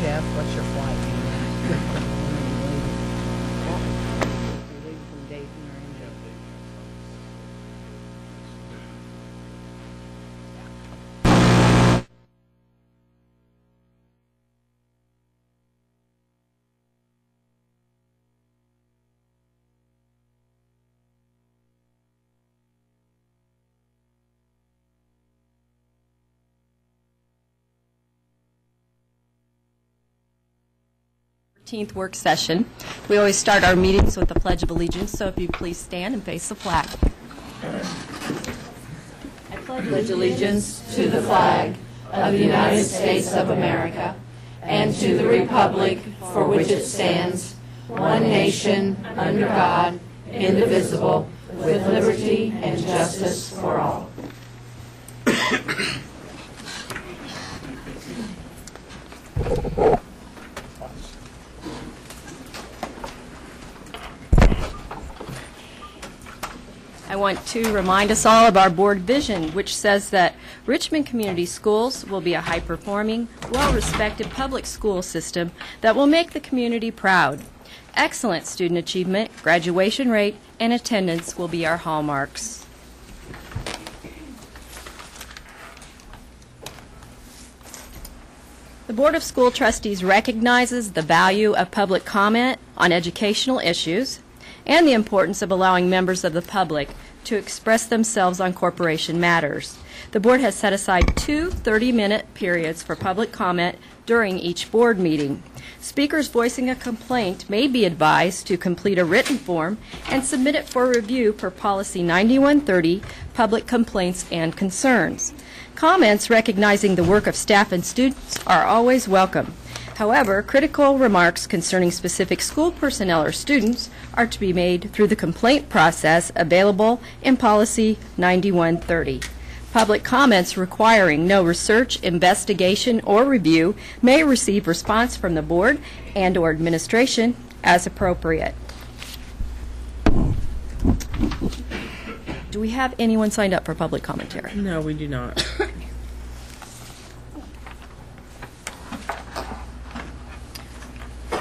Jeff, what's your flight? Work session. We always start our meetings with the Pledge of Allegiance, so if you please stand and face the flag. I pledge allegiance to the flag of the United States of America and to the republic for which it stands, one nation, under God, indivisible, with liberty and justice for all. I want to remind us all of our board vision, which says that Richmond Community Schools will be a high-performing, well-respected public school system that will make the community proud. Excellent student achievement, graduation rate, and attendance will be our hallmarks. The Board of School Trustees recognizes the value of public comment on educational issues and the importance of allowing members of the public to express themselves on corporation matters. The board has set aside 2 30-minute periods for public comment during each board meeting. Speakers voicing a complaint may be advised to complete a written form and submit it for review per Policy 9130, Public Complaints and Concerns. Comments recognizing the work of staff and students are always welcome. However, critical remarks concerning specific school personnel or students are to be made through the complaint process available in Policy 9130. Public comments requiring no research, investigation, or review may receive response from the board and/or administration as appropriate. Do we have anyone signed up for public commentary? No, we do not.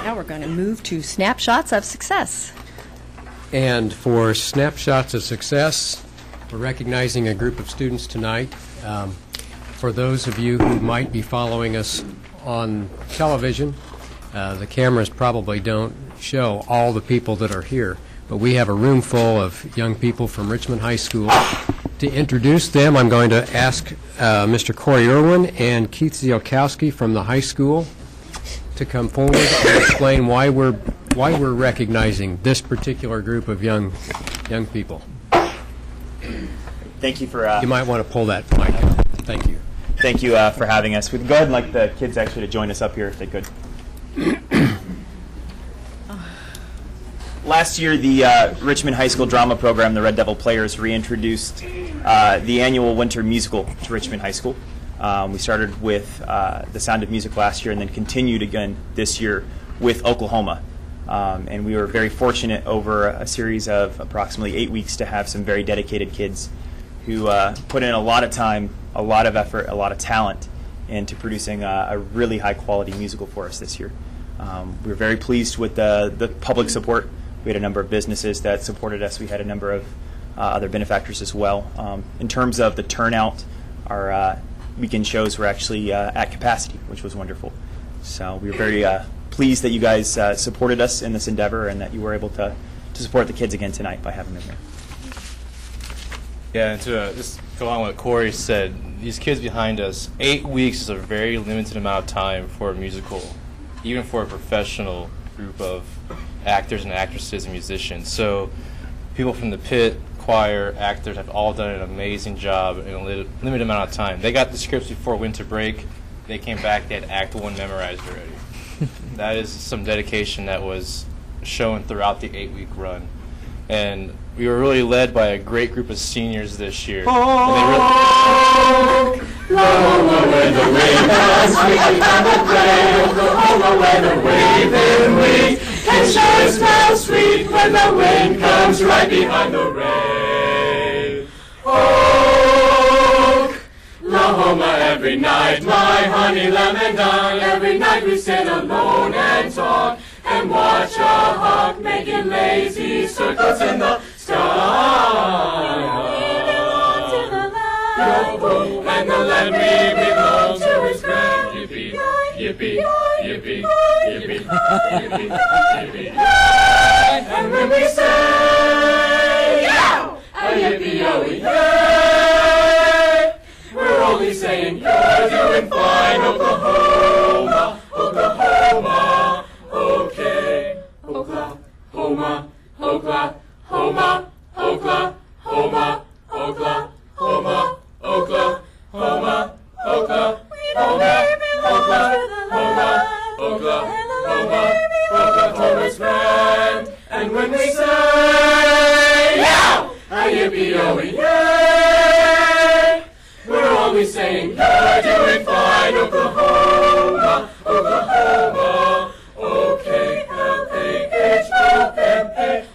Now we're going to move to snapshots of success. And for snapshots of success, we're recognizing a group of students tonight. For those of you who might be following us on television, the cameras probably don't show all the people that are here, but we have a room full of young people from Richmond High School. To introduce them, I'm going to ask Mr. Corey Irwin and Keith Zielkowski from the high school to come forward and explain why we're recognizing this particular group of young people. Thank you for. You might want to pull that mic out. Thank you. Thank you for having us. We can go ahead and like the kids actually to join us up here if they could. Last year, the Richmond High School drama program, the Red Devil Players, reintroduced the annual winter musical to Richmond High School. We started with The Sound of Music last year and then continued again this year with Oklahoma. And we were very fortunate over a series of approximately 8 weeks to have some very dedicated kids who put in a lot of time, a lot of effort, a lot of talent into producing a really high-quality musical for us this year. We were very pleased with the public support. We had a number of businesses that supported us. We had a number of other benefactors as well. In terms of the turnout, our weekend shows were actually at capacity, which was wonderful. So we were very pleased that you guys supported us in this endeavor and that you were able to support the kids again tonight by having them here. Yeah, and to just go on what Corey said, these kids behind us, 8 weeks is a very limited amount of time for a musical, even for a professional group of actors and actresses and musicians. So people from the pit, choir, actors have all done an amazing job in a limited amount of time. They got the scripts before winter break. They came back, they had Act 1 memorized already. That is some dedication that was shown throughout the 8-week run. And we were really led by a great group of seniors this year. Blow away the wind, the waving wheat can sure smell sweet when the wind comes right behind the rain. Oak, low Oklahoma every night, my honey, lamb, and I. Every night we sit alone and talk and watch a hawk making lazy circles in the sky. And the land we belong to is grand. Yippee, yippee, yippee, yippee, yippee, yippee. And when we say, yow, a yippee-yo-ee, yay, we're only saying you're doing fine, Oklahoma, Oklahoma, okay, Oklahoma, Oklahoma, Oklahoma, Oklahoma, Oklahoma, Oklahoma's grand. And when we say, yow, a yippee-yo-ee, yay, we're only saying you're doing fine, Oklahoma, Oklahoma, O-K-L-A-H-O-M-A,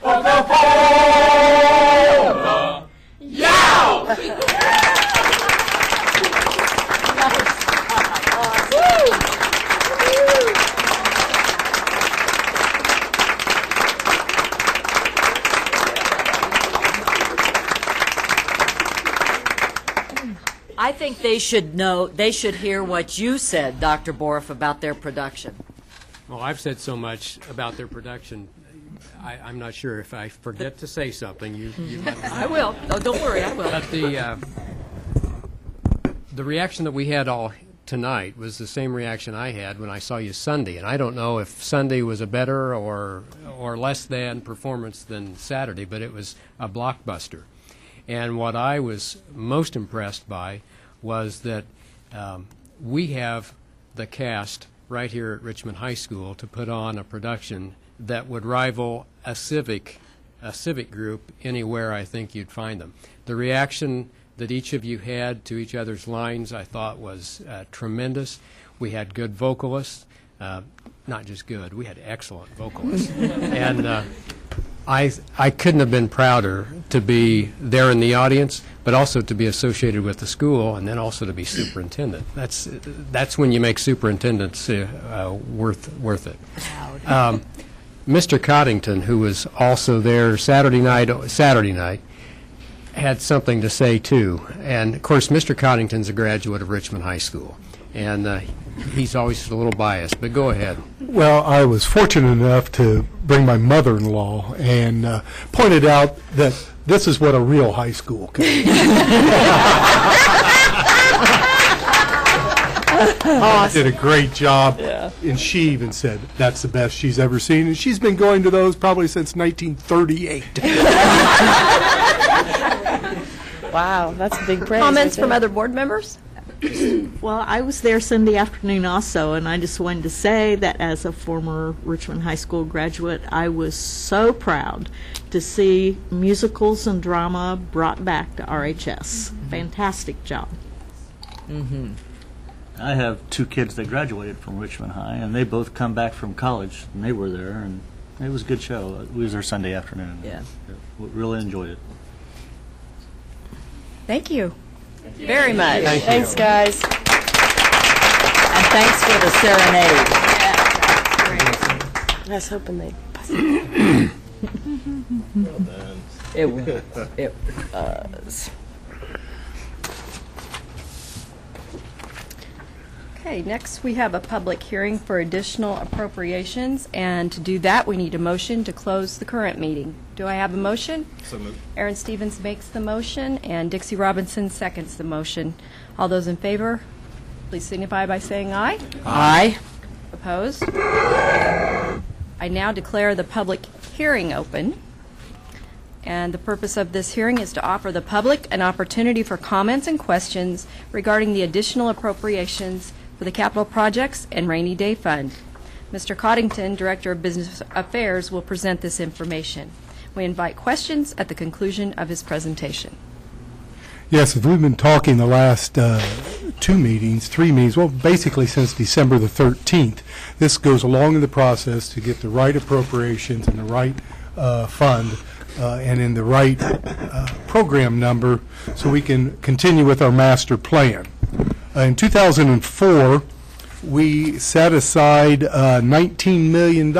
Oklahoma, yow! I think they should hear what you said, Dr. Borff, about their production. Well, I've said so much about their production. I'm not sure if I forget to say something. You I will. Oh, don't worry, I will. But the reaction that we had all tonight was the same reaction I had when I saw you Sunday, and I don't know if Sunday was a better or less than performance than Saturday, but it was a blockbuster. And what I was most impressed by was that we have the cast right here at Richmond High School to put on a production that would rival a civic group anywhere I think you'd find them. The reaction that each of you had to each other's lines I thought was tremendous. We had good vocalists, not just good, we had excellent vocalists. And I couldn't have been prouder to be there in the audience, but also to be associated with the school, and then also to be superintendent. That's when you make superintendents worth it. Mr. Coddington, who was also there Saturday night, had something to say too. And of course, Mr. Coddington's a graduate of Richmond High School, and he's always a little biased. But go ahead. Well, I was fortunate enough to bring my mother-in-law and pointed out that this is what a real high school can be. Did a great job, and she even said that's the best she's ever seen, and she's been going to those probably since 1938. Wow, that's a big praise. Comments from other board members? Well, I was there Sunday afternoon also, and I just wanted to say that as a former Richmond High School graduate, I was so proud to see musicals and drama brought back to RHS. Fantastic job. I have two kids that graduated from Richmond High, and they both come back from college, and they were there, and it was a good show. It was their Sunday afternoon. Yeah. Really enjoyed it. Thank you very much. Thanks, guys. And thanks for the serenade. I was hoping they'd It was. Okay, next we have a public hearing for additional appropriations, and to do that we need a motion to close the current meeting. Do I have a motion? So moved. Aaron Stevens makes the motion, and Dixie Robinson seconds the motion. All those in favor, please signify by saying aye. Aye. Opposed? I now declare the public hearing open. And the purpose of this hearing is to offer the public an opportunity for comments and questions regarding the additional appropriations for the capital projects and rainy day fund. Mr. Coddington, Director of Business Affairs, will present this information. We invite questions at the conclusion of his presentation. Yes, as we've been talking the last 3 meetings, well, basically since December the 13th. This goes along in the process to get the right appropriations and the right fund and in the right program number so we can continue with our master plan. In 2004, we set aside $19 million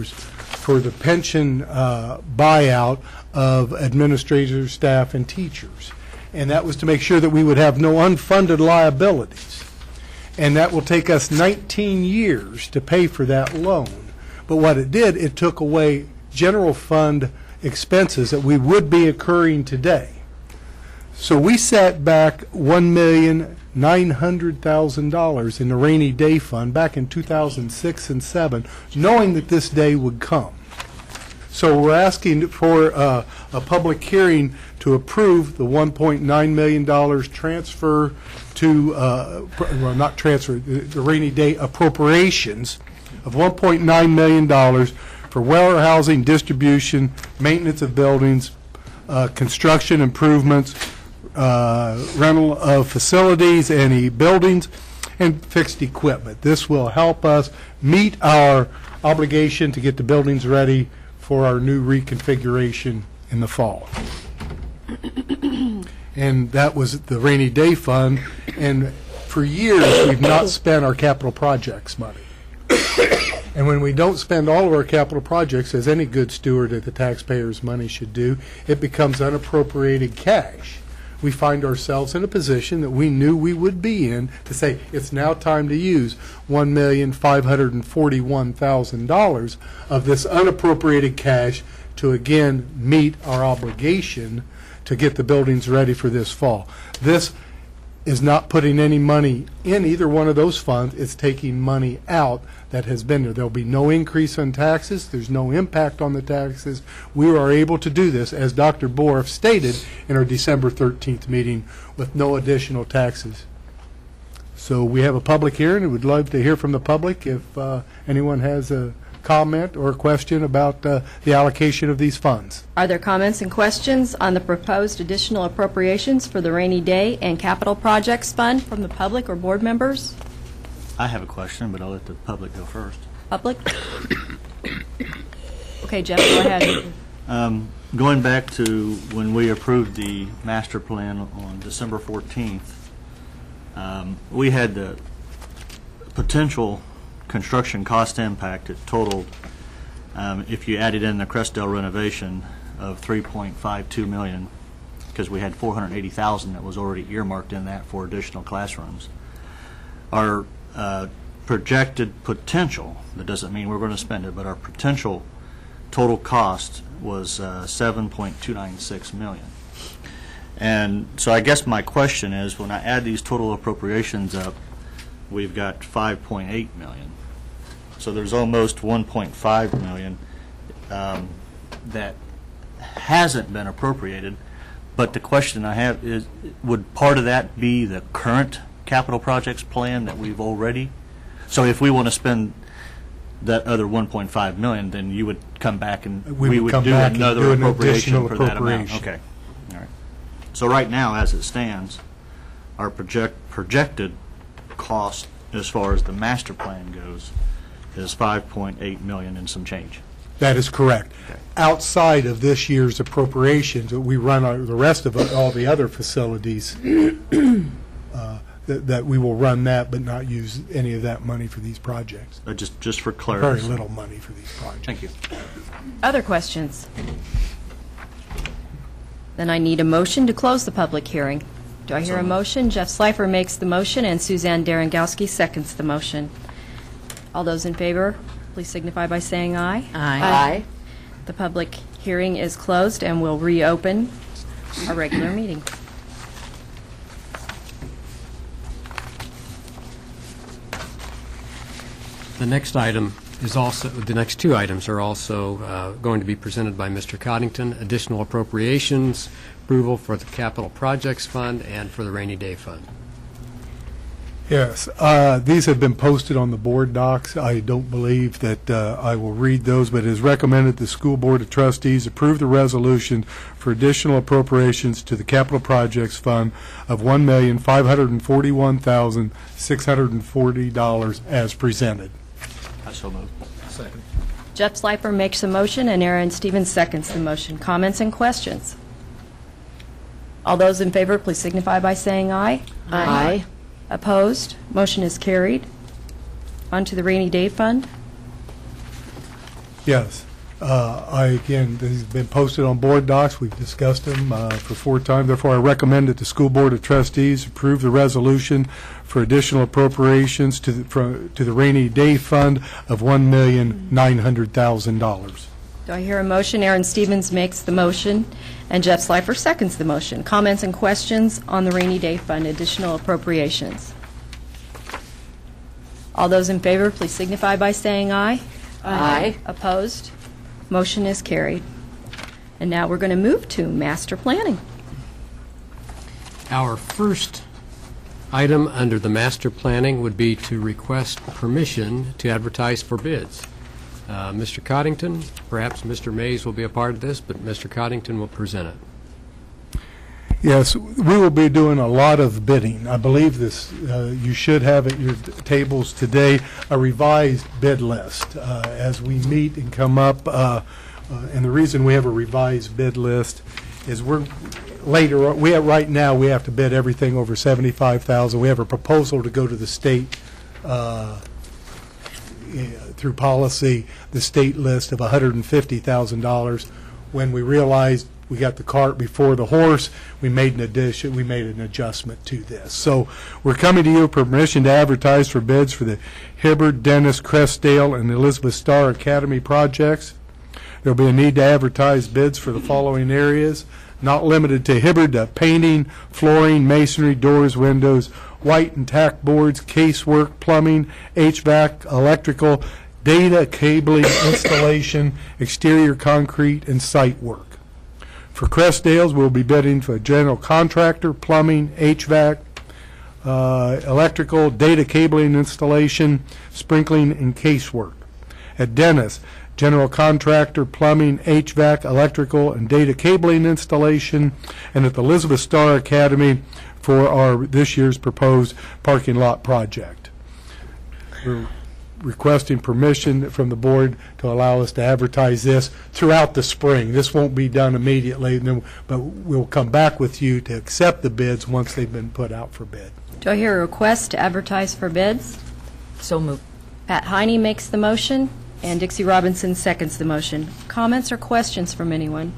for the pension buyout of administrators, staff, and teachers. And that was to make sure that we would have no unfunded liabilities. And that will take us 19 years to pay for that loan. But what it did, it took away general fund expenses that we would be incurring today. So we set back $1,900,000 in the rainy day fund back in 2006 and 2007, knowing that this day would come. So we're asking for a public hearing to approve the $1.9 million transfer to, well, not transfer, the rainy day appropriations of $1.9 million for warehousing, distribution, maintenance of buildings, construction improvements, rental of facilities, any buildings, and fixed equipment. This will help us meet our obligation to get the buildings ready for our new reconfiguration in the fall. And that was the rainy day fund, and for years we've not spent our capital projects money. And when we don't spend all of our capital projects, as any good steward of the taxpayers' money should do, it becomes unappropriated cash. We find ourselves in a position that we knew we would be in to say it's now time to use $1,541,000 of this unappropriated cash to again meet our obligation to get the buildings ready for this fall. This is not putting any money in either one of those funds. It's taking money out that has been there. There'll be no increase in taxes. There's no impact on the taxes. We are able to do this, as Dr. Borff stated in our December 13th meeting, with no additional taxes. So we have a public hearing, and we'd love to hear from the public if anyone has a comment or a question about the allocation of these funds. Are there comments and questions on the proposed additional appropriations for the rainy day and capital projects fund from the public or board members? I have a question, but I'll let the public go first. Public? Okay, Jeff, go ahead. Going back to when we approved the master plan on December 14th, we had the potential construction cost impact. It totaled, if you added in the Crestdale renovation, of $3.52 million, because we had $480,000 that was already earmarked in that for additional classrooms. Our projected potential, that doesn't mean we're going to spend it, but our potential total cost was $7.296 million. And so I guess my question is, when I add these total appropriations up, we've got $5.8 million. So there's almost $1.5 million that hasn't been appropriated. But the question I have is, would part of that be the current capital projects plan that we've already? So if we want to spend that other $1.5 million, then you would come back and we would do another appropriation for that amount. Okay. All right. So right now, as it stands, our projected cost as far as the master plan goes is $5.8 million and some change. That is correct. Okay. Outside of this year's appropriations, we run the rest of all the other facilities that we will run that, but not use any of that money for these projects. Just for clarity. Very little money for these projects. Thank you. Other questions? Then I need a motion to close the public hearing. Do I hear a motion? Jeff Slifer makes the motion, and Suzanne Darengowski seconds the motion. All those in favor, please signify by saying aye. Aye. The public hearing is closed, and we'll reopen our regular meeting. The next item is also, the next two items are also going to be presented by Mr. Coddington. Additional appropriations, approval for the Capital Projects Fund and for the Rainy Day Fund. Yes, these have been posted on the board docs. I don't believe that I will read those, but it is recommended the School Board of Trustees approve the resolution for additional appropriations to the Capital Projects Fund of $1,541,640 as presented. I so moved. Second. Jeff Slifer makes a motion, and Aaron Stevens seconds the motion. Comments and questions? All those in favor, please signify by saying aye. Aye. Opposed? Motion is carried. On to the rainy day fund. Yes. Again, this has been posted on board docs. We've discussed them for 4 times. Therefore, I recommend that the School Board of Trustees approve the resolution for additional appropriations to the rainy day fund of $1,900,000. Do I hear a motion? Aaron Stevens makes the motion, and Jeff Slifer seconds the motion. Comments and questions on the rainy day fund additional appropriations? All those in favor, please signify by saying aye. Aye. Opposed? Motion is carried. And now we're going to move to master planning. Our first item under the master planning would be to request permission to advertise for bids. Mr. Coddington, perhaps Mr. Mays will be a part of this, but Mr. Coddington will present it. Yes, we will be doing a lot of bidding. I believe this, you should have at your tables today a revised bid list as we meet and come up. And the reason we have a revised bid list is right now we have to bid everything over $75,000. We have a proposal to go to the state through policy, the state list of $150,000. When we realized we got the cart before the horse, we made an adjustment to this. So we're coming to you for permission to advertise for bids for the Hibbard, Dennis, Crestdale, and Elizabeth Starr Academy projects. There will be a need to advertise bids for the following areas, not limited to Hibbard: painting, flooring, masonry, doors, windows, white and tack boards, casework, plumbing, HVAC, electrical, data cabling installation, exterior concrete, and site work. For Crestdale's, we'll be bidding for general contractor, plumbing, HVAC, electrical, data cabling installation, sprinkling, and casework. At Dennis, general contractor, plumbing, HVAC, electrical, and data cabling installation. And at the Elizabeth Starr Academy for this year's proposed parking lot project. We're requesting permission from the board to allow us to advertise this throughout the spring. This won't be done immediately, but we'll come back with you to accept the bids once they've been put out for bid. Do I hear a request to advertise for bids? So moved. Pat Heine makes the motion, and Dixie Robinson seconds the motion. Comments or questions from anyone?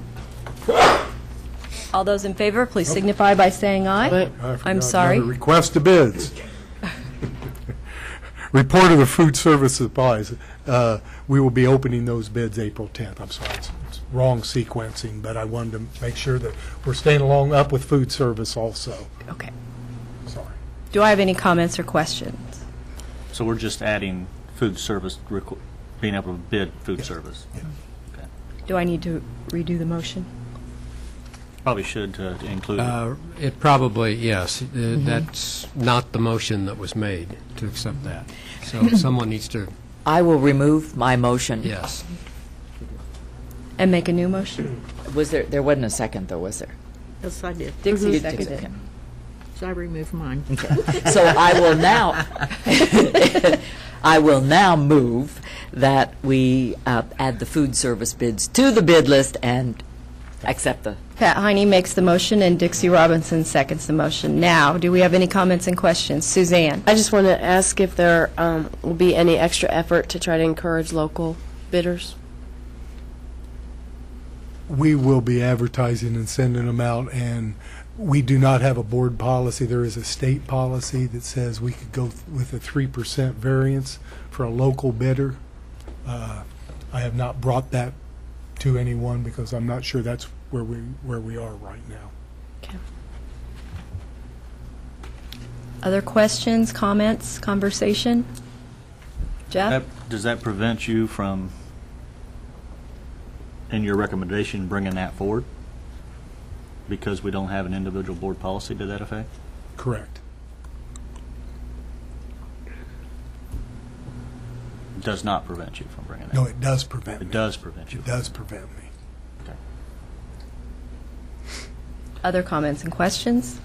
All those in favor, please signify by saying aye. I'm sorry. Request to bids. Report of the food service supplies. We will be opening those bids April 10th. I'm sorry, it's wrong sequencing, but I wanted to make sure that we're staying up with food service also. Okay. Sorry. Do I have any comments or questions? So we're just adding food service, being able to bid food service. Yeah. Okay. Do I need to redo the motion? Probably should to include it. It probably, yes. That's not the motion that was made to accept that. So someone needs to, I will remove my motion. yes. And make a new motion? Was there wasn't a second, though, was there? Yes, I did. Dixie You seconded did. it. So I removed mine. So I will now move that we add the food service bids to the bid list and accept the. Pat Heine makes the motion, and Dixie Robinson seconds the motion. Now, do we have any comments and questions? Suzanne? I just want to ask if there will be any extra effort to try to encourage local bidders. We will be advertising and sending them out, and we do not have a board policy. There is a state policy that says we could go with a 3% variance for a local bidder. I have not brought that to anyone because I'm not sure that's where we are right now. Okay. Other questions, comments, conversation? Jeff? Does that prevent you from, in your recommendation, bringing that forward? Because we don't have an individual board policy to that effect? Correct. It does not prevent you from bringing that? No, it does prevent me. It does prevent you. It does prevent me. Okay. Other comments and questions?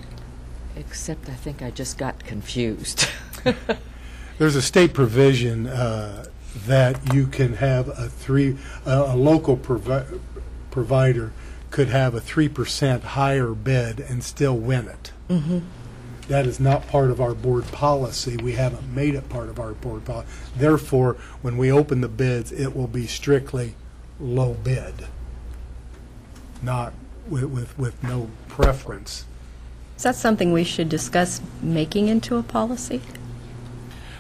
Except I think I just got confused. There's a state provision that you can have a local provider could have a 3% higher bid and still win it. That is not part of our board policy. We haven't made it part of our board policy. Therefore, when we open the bids, it will be strictly low bid, not with no preference. Is that something we should discuss making into a policy?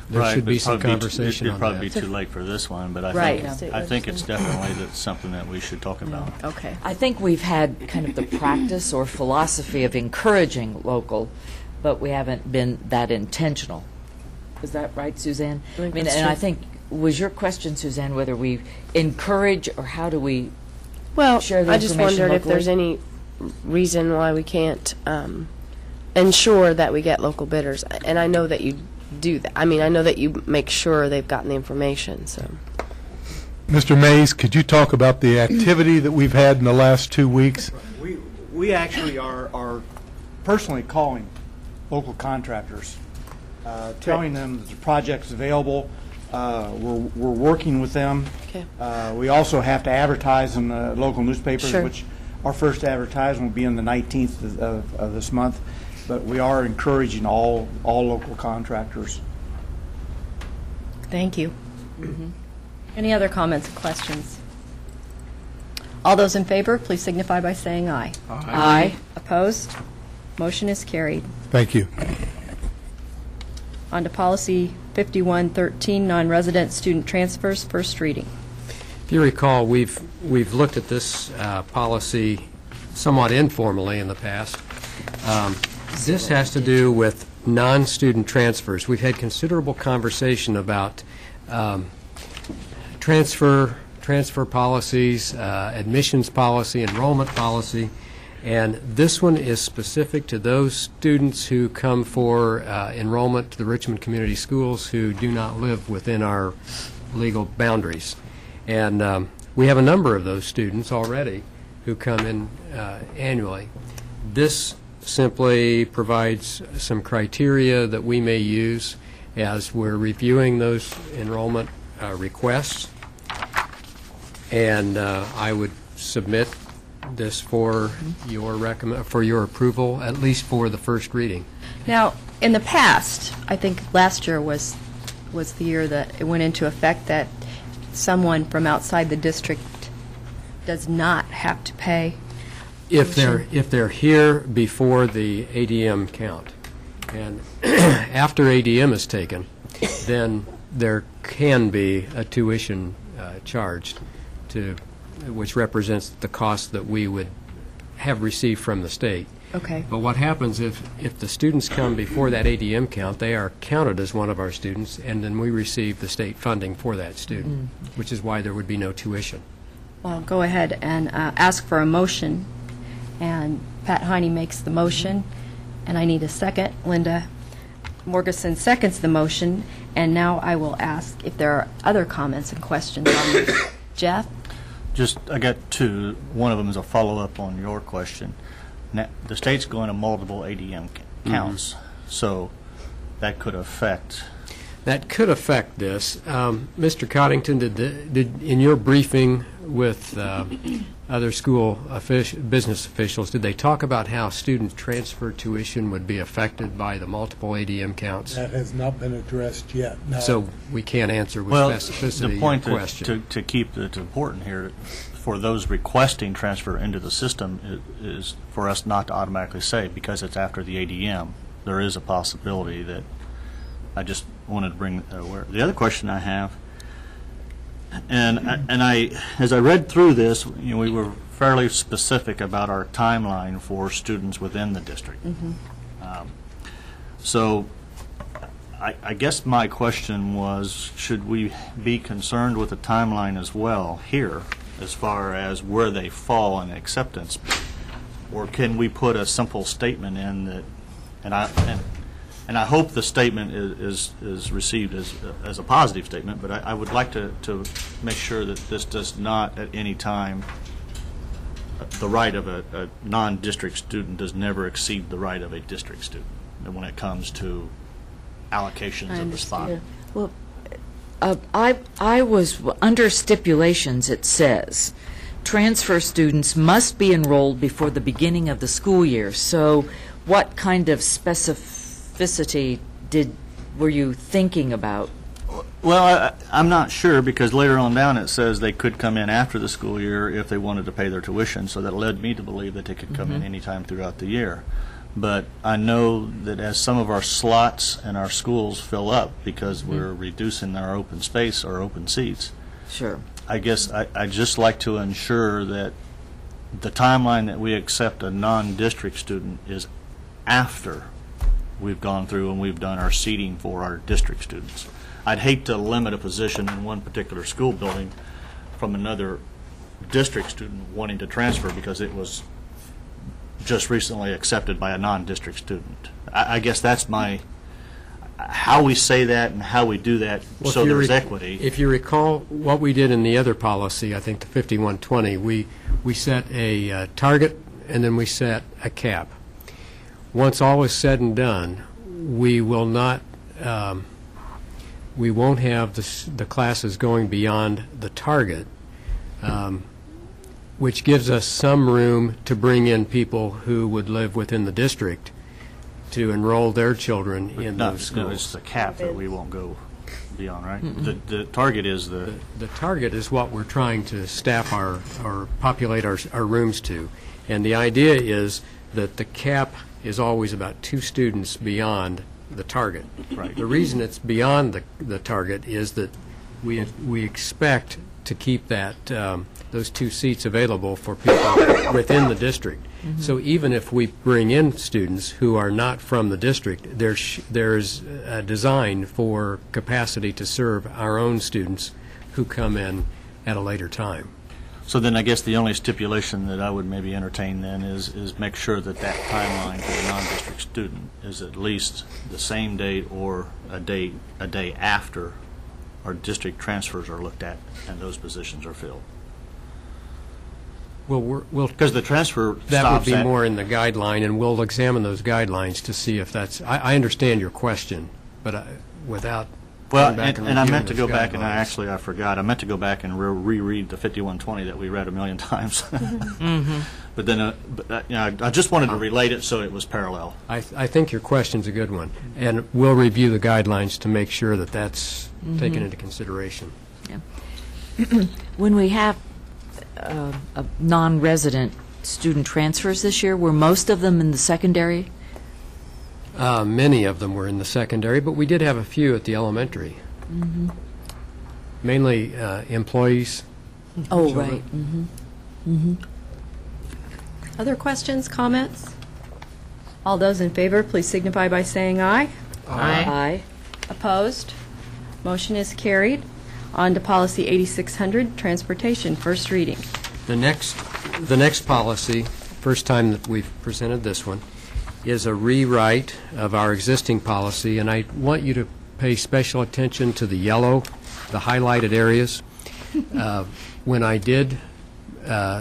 There Right, should but be some probably conversation on It'd probably be that. too late for this one, but I Right. think it's definitely something that we should talk about. Okay. I think we've had kind of the practice or philosophy of encouraging local, but we haven't been that intentional. Is that right, Suzanne? I think mean, that's and true. I think, was your question, Suzanne, whether we encourage or how do we Well, share the I just information wondered if locally? there's any reason why we can't ensure that we get local bidders. And I know that you do that. I mean, I know that you make sure they've gotten the information, so. Mr. Mays, could you talk about the activity that we've had in the last 2 weeks? We actually are personally calling local contractors, telling them that the project's available. We're working with them. Okay. We also have to advertise in the local newspapers, Sure. which our first advertisement will be on the 19th of this month. But we are encouraging all local contractors. Thank you. Any other comments or questions? All those in favor, please signify by saying aye. Aye. Opposed? Motion is carried. Thank you. On to policy 5113, non-resident student transfers, first reading. If you recall, we've looked at this policy somewhat informally in the past. This has to do with non-student transfers. We've had considerable conversation about transfer policies, admissions policy, enrollment policy, and this one is specific to those students who come for enrollment to the Richmond Community Schools who do not live within our legal boundaries. And we have a number of those students already who come in annually. This simply provides some criteria that we may use as we're reviewing those enrollment requests. And I would submit this for your approval, at least for the first reading. Now, in the past, I think last year was the year that it went into effect that someone from outside the district does not have to pay. If they're here before the ADM count, and after ADM is taken, then there can be a tuition charged, which represents the cost that we would have received from the state. Okay. But what happens if the students come before that ADM count, they are counted as one of our students, and then we receive the state funding for that student, which is why there would be no tuition. Well, go ahead and ask for a motion, and Pat Heine makes the motion, and I need a second. Linda Morgeson seconds the motion, and now I will ask if there are other comments and questions on this. Jeff? I got two. One of them is a follow-up on your question. Now, the state's going to multiple ADM counts, so that could affect. That could affect this. Mr. Coddington, did in your briefing with other school business officials, did they talk about how student transfer tuition would be affected by the multiple ADM counts? That has not been addressed yet, no. So we can't answer with specificity the point your question. to keep that's important here for those requesting transfer into the system is for us not to automatically say because it's after the ADM. There is a possibility that I just wanted to bring aware. The other question I have, and I as I read through this, we were fairly specific about our timeline for students within the district. So I guess my question was, should we be concerned with the timeline as well here, as far as where they fall in acceptance, or can we put a simple statement in that, and I hope the statement is received as a positive statement, but I would like to make sure that this does not at any time, the right of a non-district student does never exceed the right of a district student when it comes to allocations of the spot. Well, I was, under stipulations, it says, transfer students must be enrolled before the beginning of the school year. So what kind of specificity specificity were you thinking about? Well, I'm not sure, because later on down it says they could come in after the school year if they wanted to pay their tuition, so that led me to believe that they could come in anytime throughout the year. But I know that as some of our slots in our schools fill up, because we're reducing our open space or open seats, Sure. I guess I'd just like to ensure that the timeline that we accept a non-district student is after we've gone through and we've done our seating for our district students. I'd hate to limit a position in one particular school building from another district student wanting to transfer because it was just recently accepted by a non-district student. I guess that's how we say that and how we do that, Well, so there's equity. If you recall what we did in the other policy, I think the 5120, we set a target and then we set a cap. Once all is said and done, we will not, we won't have the classes going beyond the target, which gives us some room to bring in people who would live within the district to enroll their children in those schools. No, it's the cap that we won't go beyond, right? The target is the target is what we're trying to staff or populate our rooms to. And the idea is that the cap is always about 2 students beyond the target. Right. The reason it's beyond the target is that we expect to keep that those 2 seats available for people within the district. So even if we bring in students who are not from the district, there's a design for capacity to serve our own students who come in at a later time. So then I guess the only stipulation that I would maybe entertain then is make sure that that timeline for the non-district student is at least the same date or a day after our district transfers are looked at and those positions are filled. Well, because the transfer that would stops be more in the guideline, and we'll examine those guidelines to see if that's. I understand your question, but without. Well, and I meant to go back, and I forgot. I meant to go back and reread the 5120 that we read a million times. But then, I just wanted to relate it so it was parallel. I think your question's a good one, and we'll review the guidelines to make sure that that's taken into consideration. Yeah. When we have non-resident student transfers this year, were most of them in the secondary? Many of them were in the secondary, but we did have a few at the elementary. Mainly employees. Oh, right. Other questions, comments? All those in favor, please signify by saying aye. Aye. Opposed? Motion is carried. On to Policy 8600, Transportation, first reading. The next policy, first time that we've presented this one, is a rewrite of our existing policy, and I want you to pay special attention to the yellow, the highlighted areas. When I did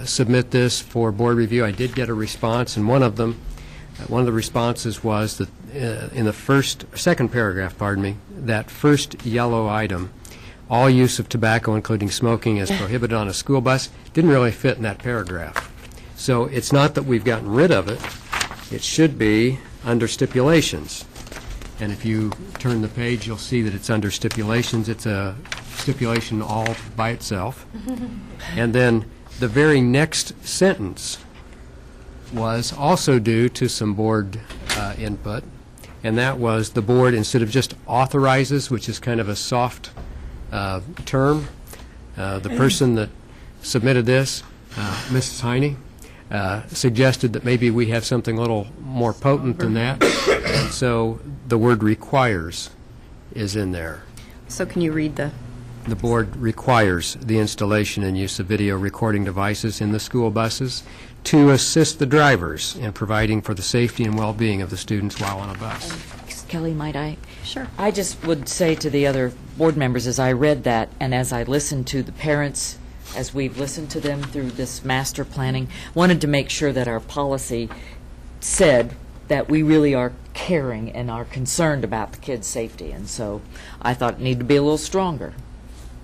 submit this for board review, I did get a response, and one of the responses was that in the second paragraph, that first yellow item, all use of tobacco, including smoking, is prohibited on a school bus, didn't really fit in that paragraph. So it's not that we've gotten rid of it. It should be under stipulations. And if you turn the page, you'll see that it's under stipulations. It's a stipulation all by itself. And then the very next sentence was also due to some board input, and that was the board, instead of just authorizes, which is kind of a soft term, the person that submitted this, Mrs. Heine, suggested that maybe we have something a little more potent than that, and so the word requires is in there. So can you read the board requires the installation and use of video recording devices in the school buses to assist the drivers in providing for the safety and well-being of the students while on a bus. Kelly, might I? Sure. I just would say to the other board members, as I read that and as I listened to the parents, as we've listened to them through this master planning, wanted to make sure that our policy said that we really are caring and are concerned about the kids' safety. And so I thought it needed to be a little stronger.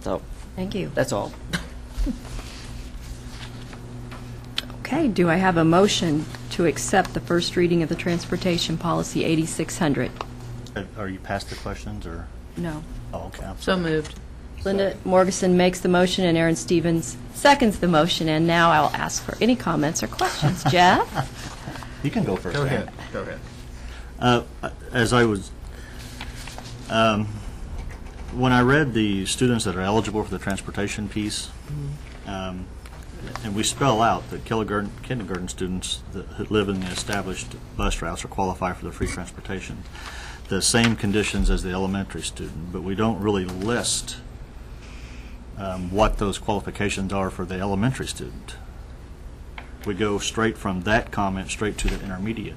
So Thank you. that's all. Okay, do I have a motion to accept the first reading of the Transportation Policy 8600? Are you past the questions, or? No. Oh, okay. I'm So sorry. moved. Linda Morgeson makes the motion, and Aaron Stevens seconds the motion, and now I'll ask for any comments or questions. Jeff? You can go first. Go Aaron. ahead. Go ahead. As I was, when I read the students that are eligible for the transportation piece, and we spell out that kindergarten students that live in the established bus routes or qualify for the free transportation, the same conditions as the elementary student, but we don't really list what those qualifications are for the elementary student. We go straight from that comment straight to the intermediate.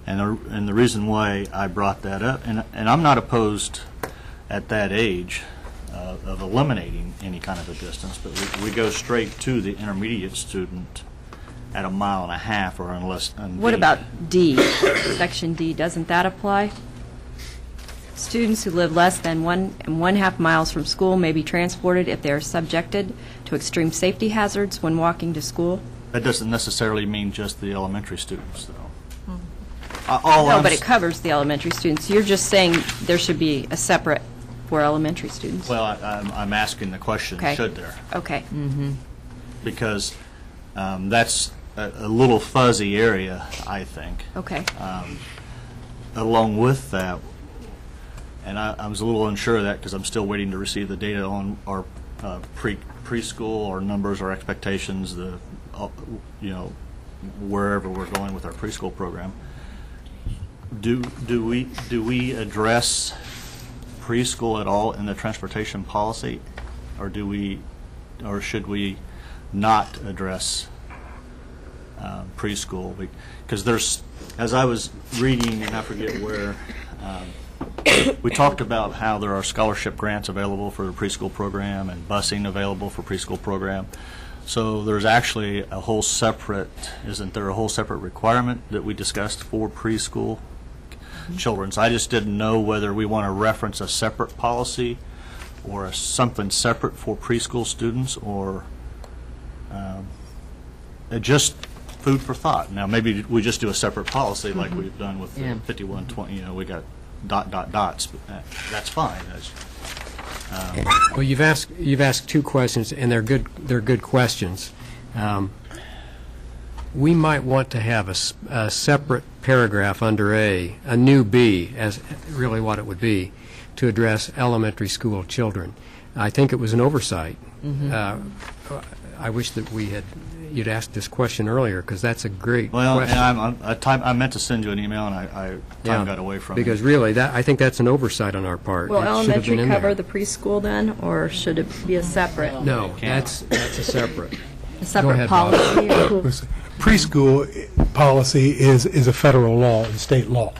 And the reason why I brought that up, and I'm not opposed at that age of eliminating any kind of a distance, but we go straight to the intermediate student at 1.5 miles or unless. What about D, Section D? Doesn't that apply? Students who live less than 1.5 miles from school may be transported if they are subjected to extreme safety hazards when walking to school. That doesn't necessarily mean just the elementary students, though. No, but it covers the elementary students. You're just saying there should be a separate for elementary students. Well, I'm asking the question, Okay. should there? Okay. Because that's a little fuzzy area, I think. Okay. Along with that, and I was a little unsure of that because I'm still waiting to receive the data on our preschool, our numbers, our expectations, wherever we're going with our preschool program. Do we address preschool at all in the transportation policy, or should we not address preschool? Because there's, as I was reading, and I forget where, we talked about how there are scholarship grants available for the preschool program and busing available for preschool program. So there's actually a whole separate, isn't there a whole separate requirement that we discussed for preschool children? So I just didn't know whether we want to reference a separate policy or something separate for preschool students, or just food for thought. Now, maybe we just do a separate policy like we've done with the 5120, we got dots, but that's fine. Well, you've asked two questions, and they're good questions. We might want to have a separate paragraph under a new B, as really what it would be, to address elementary school children. I think it was an oversight. I wish that you'd asked this question earlier, because that's a great question. And I meant to send you an email, and time got away from me. Because really, I think that's an oversight on our part. Will It should have been elementary in cover there. the preschool then, or should it be a separate? No, that's a separate. A separate ahead, Bob. policy? Preschool policy is a federal law and state law.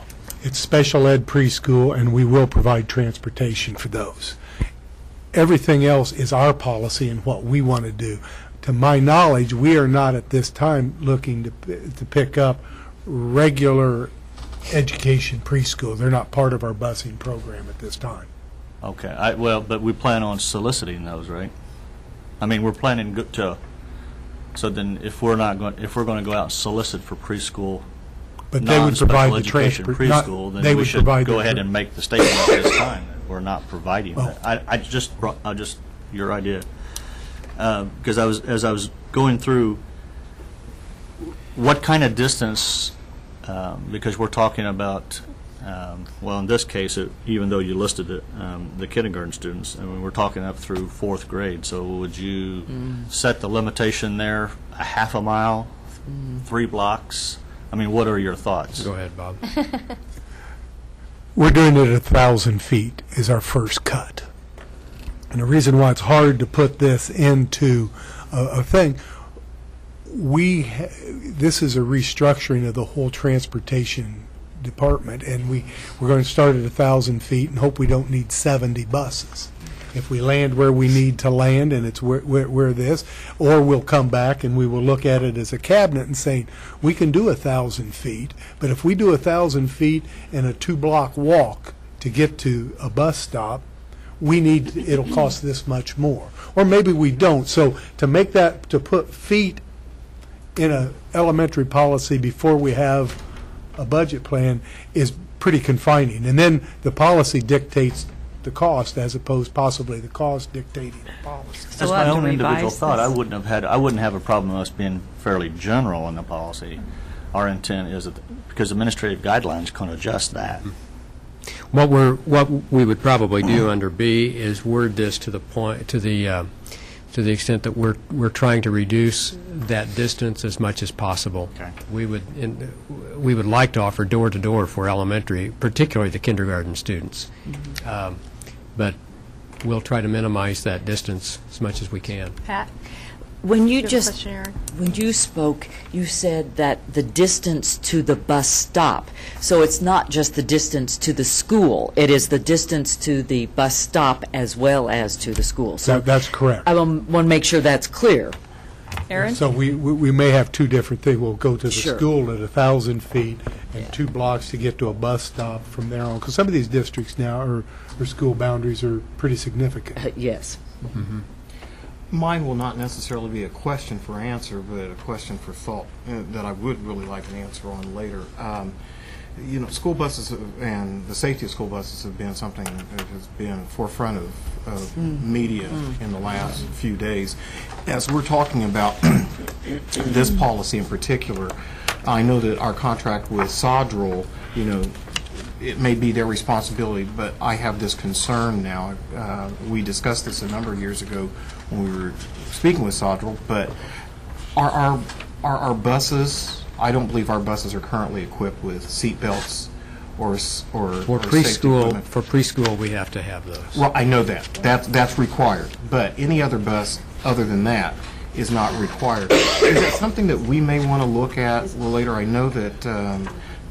It's special ed preschool, and we will provide transportation for those. Everything else is our policy and what we want to do. To my knowledge, we are not at this time looking to pick up regular education preschool. They're not part of our busing program at this time. Okay. But we plan on soliciting those, right? I mean, we're planning to. So then, if we're going to go out and solicit for preschool, But they would provide the education preschool, then we should go ahead and make the statement at this time that we're not providing that. I just your idea, because as I was going through what kind of distance, because we're talking about, in this case, even though you listed it, the kindergarten students, I mean, we're talking up through 4th grade. So would you set the limitation there, 1/2 mile, 3 blocks? I mean, what are your thoughts? Go ahead, Bob. We're doing it at 1,000 feet is our first cut. And the reason why it's hard to put this into a thing, this is a restructuring of the whole transportation department, and we're going to start at 1,000 feet and hope we don't need 70 buses. If we land where we need to land and it's where this, or we'll come back and we will look at it as a cabinet and say, we can do 1,000 feet, but if we do 1,000 feet and a 2-block walk to get to a bus stop, it'll cost this much more. Or maybe we don't. So to put feet in a elementary policy before we have a budget plan is pretty confining. And then the policy dictates the cost as opposed possibly the cost dictating the policy. That's we'll my have to own individual revise thought. this. I wouldn't have a problem with us being fairly general in the policy. Our intent is that, because administrative guidelines can adjust that. What we would probably do under B is word this to the point, to the extent that we're trying to reduce that distance as much as possible. Okay. We would like to offer door-to-door for elementary, particularly the kindergarten students. But we'll try to minimize that distance as much as we can. Pat? When you have a just, question, Erin? when you spoke, you said that the distance to the bus stop. So it's not just the distance to the school, it is the distance to the bus stop as well as to the school. So That's correct. I want to make sure that's clear. Aaron? So we may have two different things. We'll go to the Sure. school at 1,000 feet and 2 blocks to get to a bus stop from there on. Because some of these districts now, their school boundaries are pretty significant. Yes. Mine will not necessarily be a question for answer, but a question for thought that I would really like an answer on later. You know, school buses and the safety of school buses have been something that has been forefront of media in the last few days. As we're talking about this policy in particular, I know that our contract with Sodrel, you know, it may be their responsibility, but I have this concern now. We discussed this a number of years ago when we were speaking with Sodrel, but are our buses, I don't believe our buses are currently equipped with seat belts or For safety equipment. preschool, we have to have those. Well, I know that. That's required. But any other bus other than that is not required. Is that something that we may want to look at later? I know that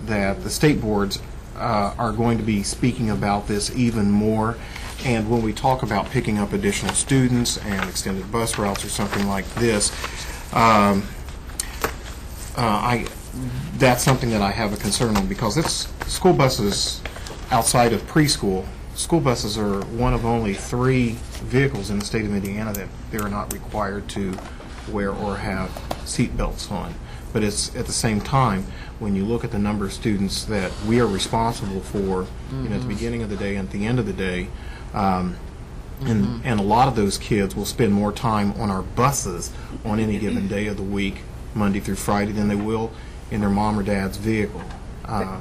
that the state boards are going to be speaking about this even more. And when we talk about picking up additional students and extended bus routes or something like this, that's something that I have a concern on, because it's school buses outside of preschool. School buses are one of only 3 vehicles in the state of Indiana that they are not required to wear or have seat belts on. But it's at the same time, when you look at the number of students that we are responsible for, you know, at the beginning of the day and at the end of the day, and a lot of those kids will spend more time on our buses on any given day of the week, Monday through Friday, than they will in their mom or dad's vehicle.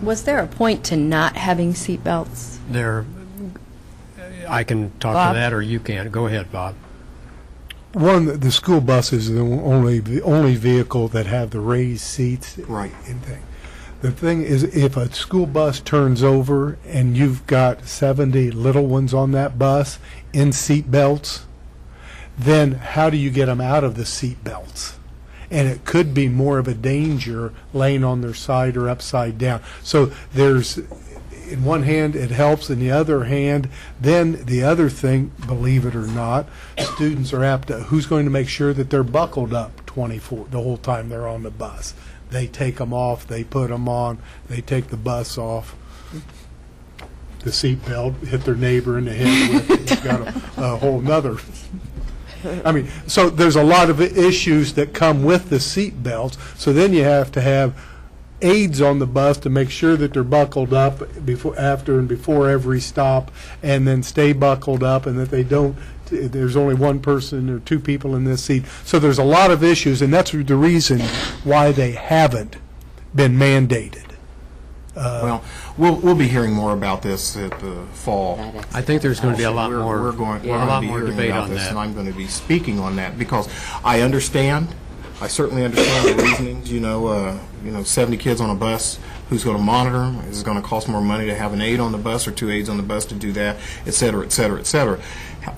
Was there a point to not having seat belts? I can talk Bob? to that, or you can. Go ahead, Bob. One, the school buses are the only vehicle that have the raised seats. Right. And thing. The thing is, if a school bus turns over and you've got 70 little ones on that bus in seat belts, then how do you get them out of the seat belts? And it could be more of a danger laying on their side or upside down. So there's, in one hand, it helps. In the other hand, then the other thing, believe it or not, students are apt to, who's going to make sure that they're buckled up 24 the whole time they're on the bus? They take them off, they put them on, they take the bus off. The seatbelt hit their neighbor in the head with it. You've got a whole nother. I mean, so there's a lot of issues that come with the seat belts. So then you have to have aides on the bus to make sure that they're buckled up before, after, and before every stop, and then stay buckled up, and that they don't. There's only one person or 2 people in this seat. So there's a lot of issues, and that's the reason why they haven't been mandated. Well, we'll be hearing more about this at the fall. I think there's going to be a lot more. We're going to be hearing debate about on this, that. and I'm going to be speaking on that because I understand. I certainly understand the reasonings. You know, 70 kids on a bus. Who's going to monitor them? Is it going to cost more money to have an aide on the bus or 2 aides on the bus to do that, et cetera, et cetera, et cetera?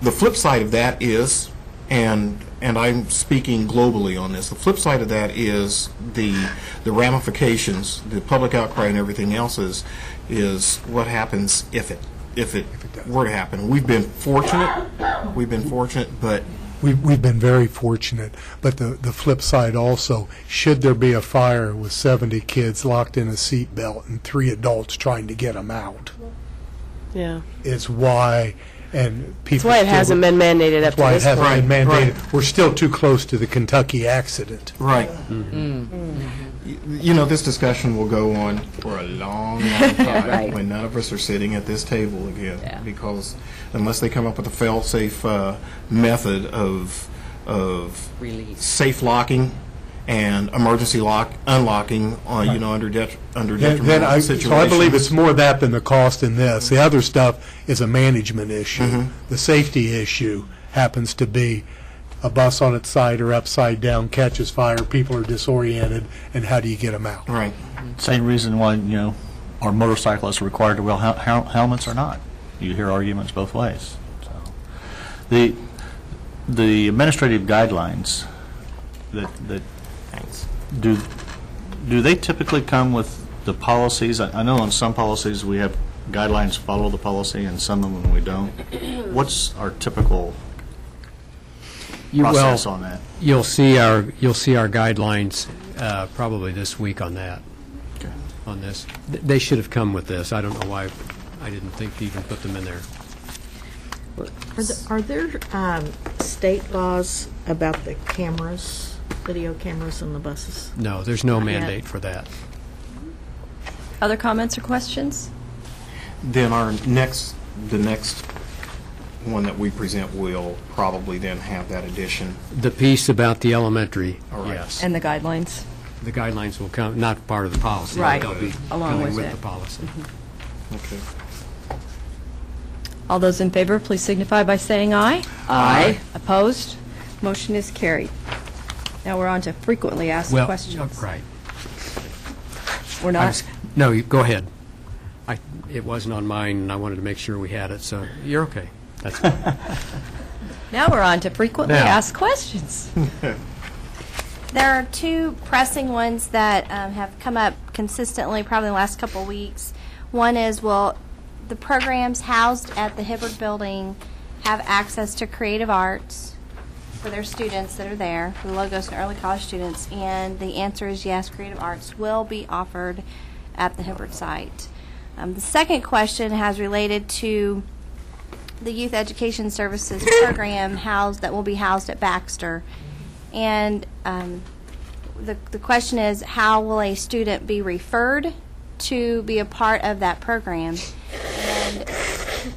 The flip side of that is, and I'm speaking globally on this, the flip side of that is the ramifications, the public outcry and everything else is what happens if it were to happen. We've been fortunate, but We've been very fortunate, but the flip side also, should there be a fire with 70 kids locked in a seat belt and 3 adults trying to get them out, Yeah. it's why, and people. That's why it hasn't been mandated up That's to why it this hasn't point. been mandated. We're still too close to the Kentucky accident. right. This discussion will go on for a long, long time Right. when none of us are sitting at this table again. Yeah. Because unless they come up with a fail-safe method of Release. safe locking and emergency unlocking, under detrimental situations. So I believe it's more that than the cost in this. The other stuff is a management issue. The safety issue happens to be a bus on its side or upside down catches fire, people are disoriented, and how do you get them out? Right. Same reason why, our motorcyclists are required to wear helmets or not. You hear arguments both ways. So, the administrative guidelines that do they typically come with the policies? I know on some policies we have guidelines follow the policy, and some of them we don't. What's our typical process on that? You'll see our guidelines probably this week on that. Okay. On this, they should have come with this. I don't know why I didn't think to even put them in there. Are there state laws about the cameras, video cameras in the buses? No, there's no Not yet. mandate for that. Other comments or questions? Then the next one that we present will probably then have that addition. The piece about the elementary, All right. yes. And the guidelines? The guidelines will come, not part of the policy. Right, They'll be along coming with with it. the policy. Okay. All those in favor, please signify by saying aye. Aye. Opposed? Motion is carried. Now we're on to frequently asked Well, questions. right. We're I not, was- No, go ahead. It wasn't on mine, and I wanted to make sure we had it, so you're okay. That's fine. now we're on to frequently Now. asked questions. There are two pressing ones that have come up consistently probably in the last couple of weeks. One is, will the programs housed at the Hibbard Building have access to creative arts for their students that are there, for the Logos and early college students? And the answer is yes, creative arts will be offered at the Hibbard site. The second question has related to the Youth Education Services program that will be housed at Baxter. And the question is, how will a student be referred to be a part of that program?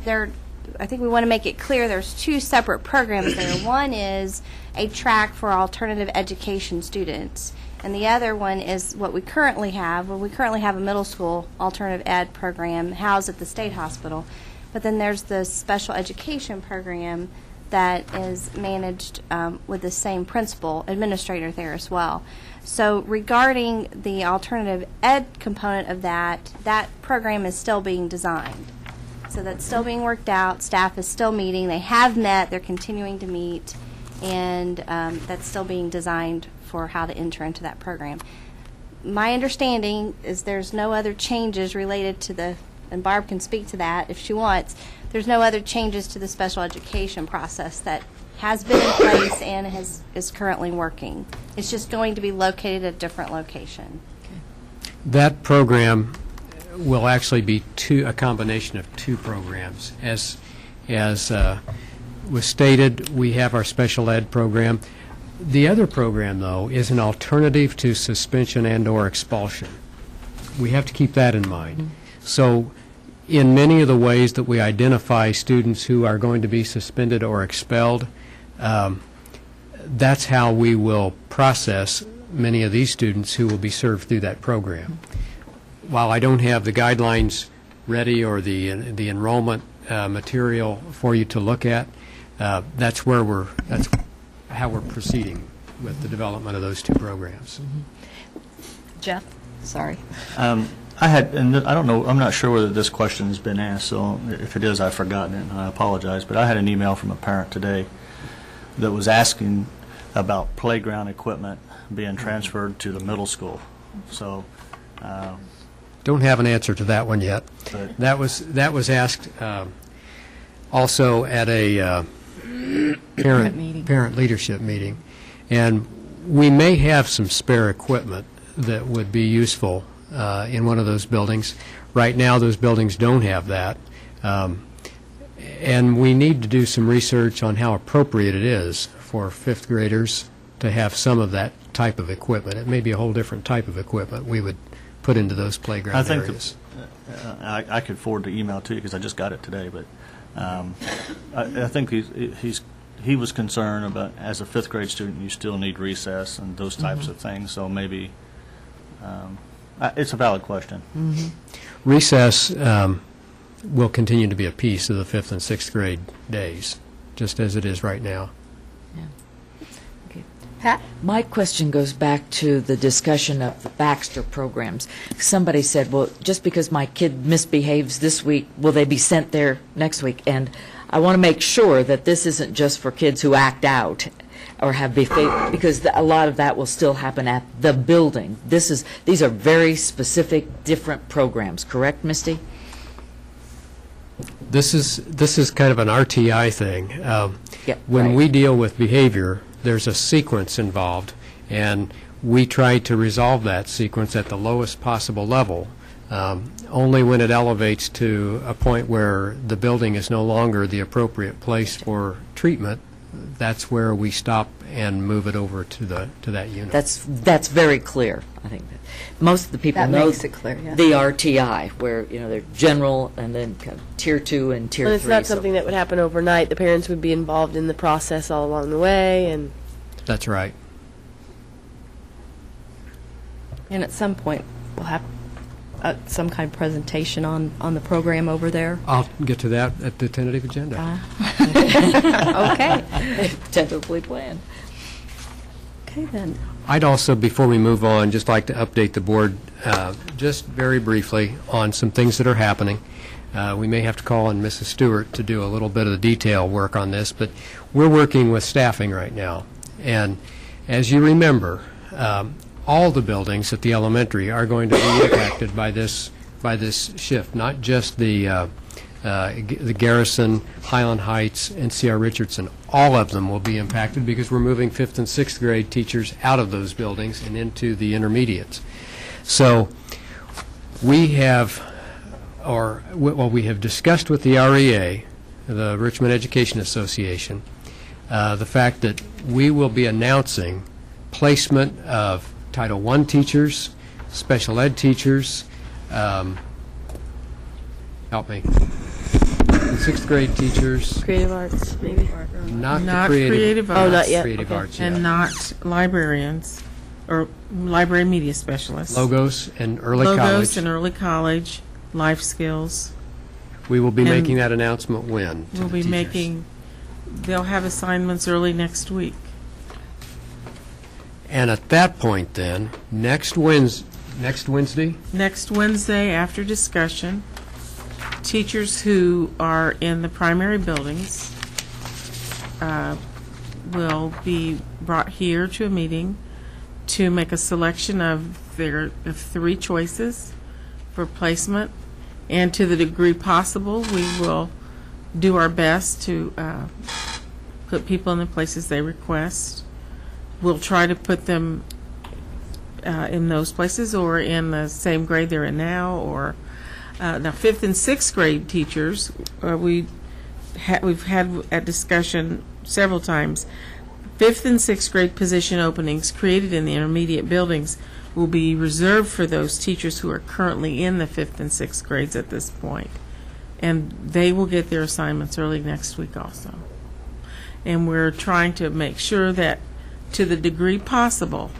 And I think we want to make it clear there's two separate programs there. One is a track for alternative education students, and the other one is what we currently have. Well, we currently have a middle school alternative ed program housed at the state hospital, but then there's the special education program that is managed with the same principal administrator there as well. So regarding the alternative ed component of that program is still being designed. So that's still being worked out. Staff is still meeting. They have met. They're continuing to meet. And that's still being designed for how to enter into that program. My understanding is there's no other changes related to and Barb can speak to that if she wants, there's no other changes to the special education process that has been in place and is currently working. It's just going to be located at a different location. That program will actually be a combination of two programs. As was stated, we have our special ed program. The other program, though, is an alternative to suspension and/or expulsion. We have to keep that in mind. So in many of the ways that we identify students who are going to be suspended or expelled, that's how we will process many of these students who will be served through that program. While I don't have the guidelines ready or the enrollment material for you to look at, that's how we're proceeding with the development of those two programs. Jeff, sorry. And I don't know, I'm not sure whether this question has been asked, so if it is, I've forgotten it, and I apologize, but I had an email from a parent today that was asking about playground equipment being transferred to the middle school. So, Don't have an answer to that one yet. That was asked also at a parent leadership meeting, and we may have some spare equipment that would be useful in one of those buildings. Right now, those buildings don't have that, and we need to do some research on how appropriate it is for fifth graders to have some of that type of equipment. It may be a whole different type of equipment we would put into those playground I think areas. I could forward the email to you because I just got it today, but I think he was concerned about, as a fifth grade student, you still need recess and those types of things, so maybe it's a valid question. Recess will continue to be a piece of the fifth and sixth grade days, just as it is right now. Pat? My question goes back to the discussion of the Baxter programs. Somebody said, well, just because my kid misbehaves this week, will they be sent there next week? And I want to make sure that this isn't just for kids who act out or have behavior, because a lot of that will still happen at the building. These are very specific, different programs, correct, Misty? This is kind of an RTI thing. When right. we deal with behavior, there's a sequence involved, and we try to resolve that sequence at the lowest possible level. Only when it elevates to a point where the building is no longer the appropriate place for treatment, that's where we stop and move it over to that unit. That's very clear. I think that most of the people That know makes it clear, yeah. the RTI, where they're general and then kind of tier 2 and tier 3. But it's not so- something that would happen overnight. The parents would be involved in the process all along the way, and That's right. And at some point, we'll have some kind of presentation on the program over there. I'll get to that at the tentative agenda. Okay. Tentatively planned. Okay, then. I'd also, before we move on, just like to update the board just very briefly on some things that are happening. We may have to call on Mrs. Stewart to do a little bit of the detail work on this, but we're working with staffing right now. And as you remember, all the buildings at the elementary are going to be impacted by this shift, not just the Garrison, Highland Heights, and C.R. Richardson. All of them will be impacted because we're moving 5th and 6th grade teachers out of those buildings and into the intermediates. So we have, we have discussed with the REA, the Richmond Education Association, the fact that we will be announcing placement of Title I teachers, special ed teachers, help me, sixth grade teachers, creative arts, maybe. not Not the creative arts, Oh, not yet. creative Okay. arts yet. And not librarians, or library media specialists. Logos and early Logos college. and early college, life skills. We will be and making that announcement when? to We'll the be teachers? making, they'll have assignments early next week. And at that point then, next Wednesday, Next Wednesday, after discussion, teachers who are in the primary buildings will be brought here to a meeting to make a selection of their 3 choices for placement, and to the degree possible, we will do our best to put people in the places they request. We'll try to put them in those places or in the same grade they're in now, or now 5th and 6th grade teachers, we've had a discussion several times. 5th and 6th grade position openings created in the intermediate buildings will be reserved for those teachers who are currently in the 5th and 6th grades at this point. And they will get their assignments early next week also. And we're trying to make sure that, to the degree possible,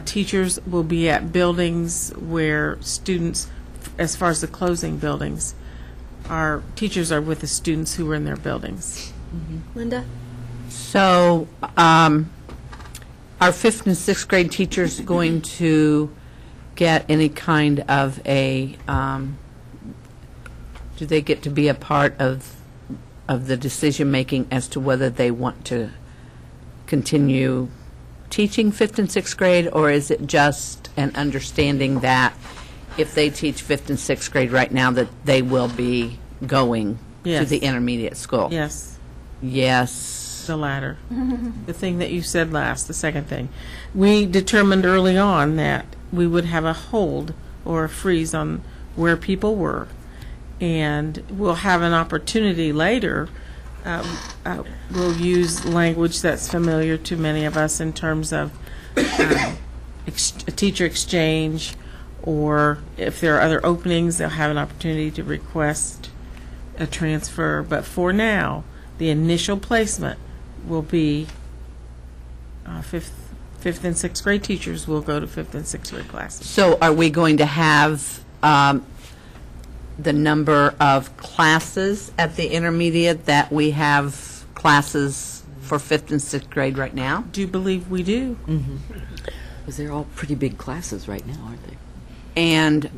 teachers will be at buildings where students, as far as the closing buildings, teachers are with the students who are in their buildings. Linda? So, are 5th and 6th grade teachers going to get any kind of a, do they get to be a part of the decision-making as to whether they want to continue teaching 5th and 6th grade, or is it just an understanding that if they teach 5th and 6th grade right now, that they will be going to Yes. the intermediate school? Yes. Yes. The latter. The thing that you said last, the second thing. We determined early on that we would have a hold or a freeze on where people were, and we'll have an opportunity later we'll use language that's familiar to many of us in terms of a teacher exchange, or if there are other openings, they'll have an opportunity to request a transfer. But for now, the initial placement will be fifth and sixth grade teachers will go to fifth and sixth grade classes. So are we going to have the number of classes at the intermediate that we have classes for fifth and sixth grade right now? Do you believe we do? Mm-hmm. Because they're all pretty big classes right now, aren't they? And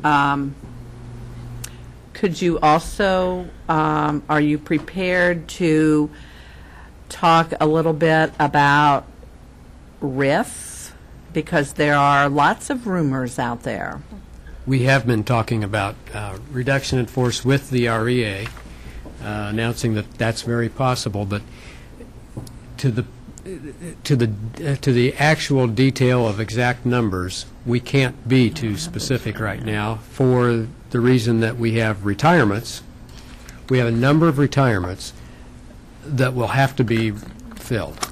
could you also, are you prepared to talk a little bit about RIF? Because there are lots of rumors out there. We have been talking about reduction in force with the REA, announcing that that's very possible, but to the actual detail of exact numbers, we can't be too specific right now for the reason that we have retirements. We have a number of retirements that will have to be filled.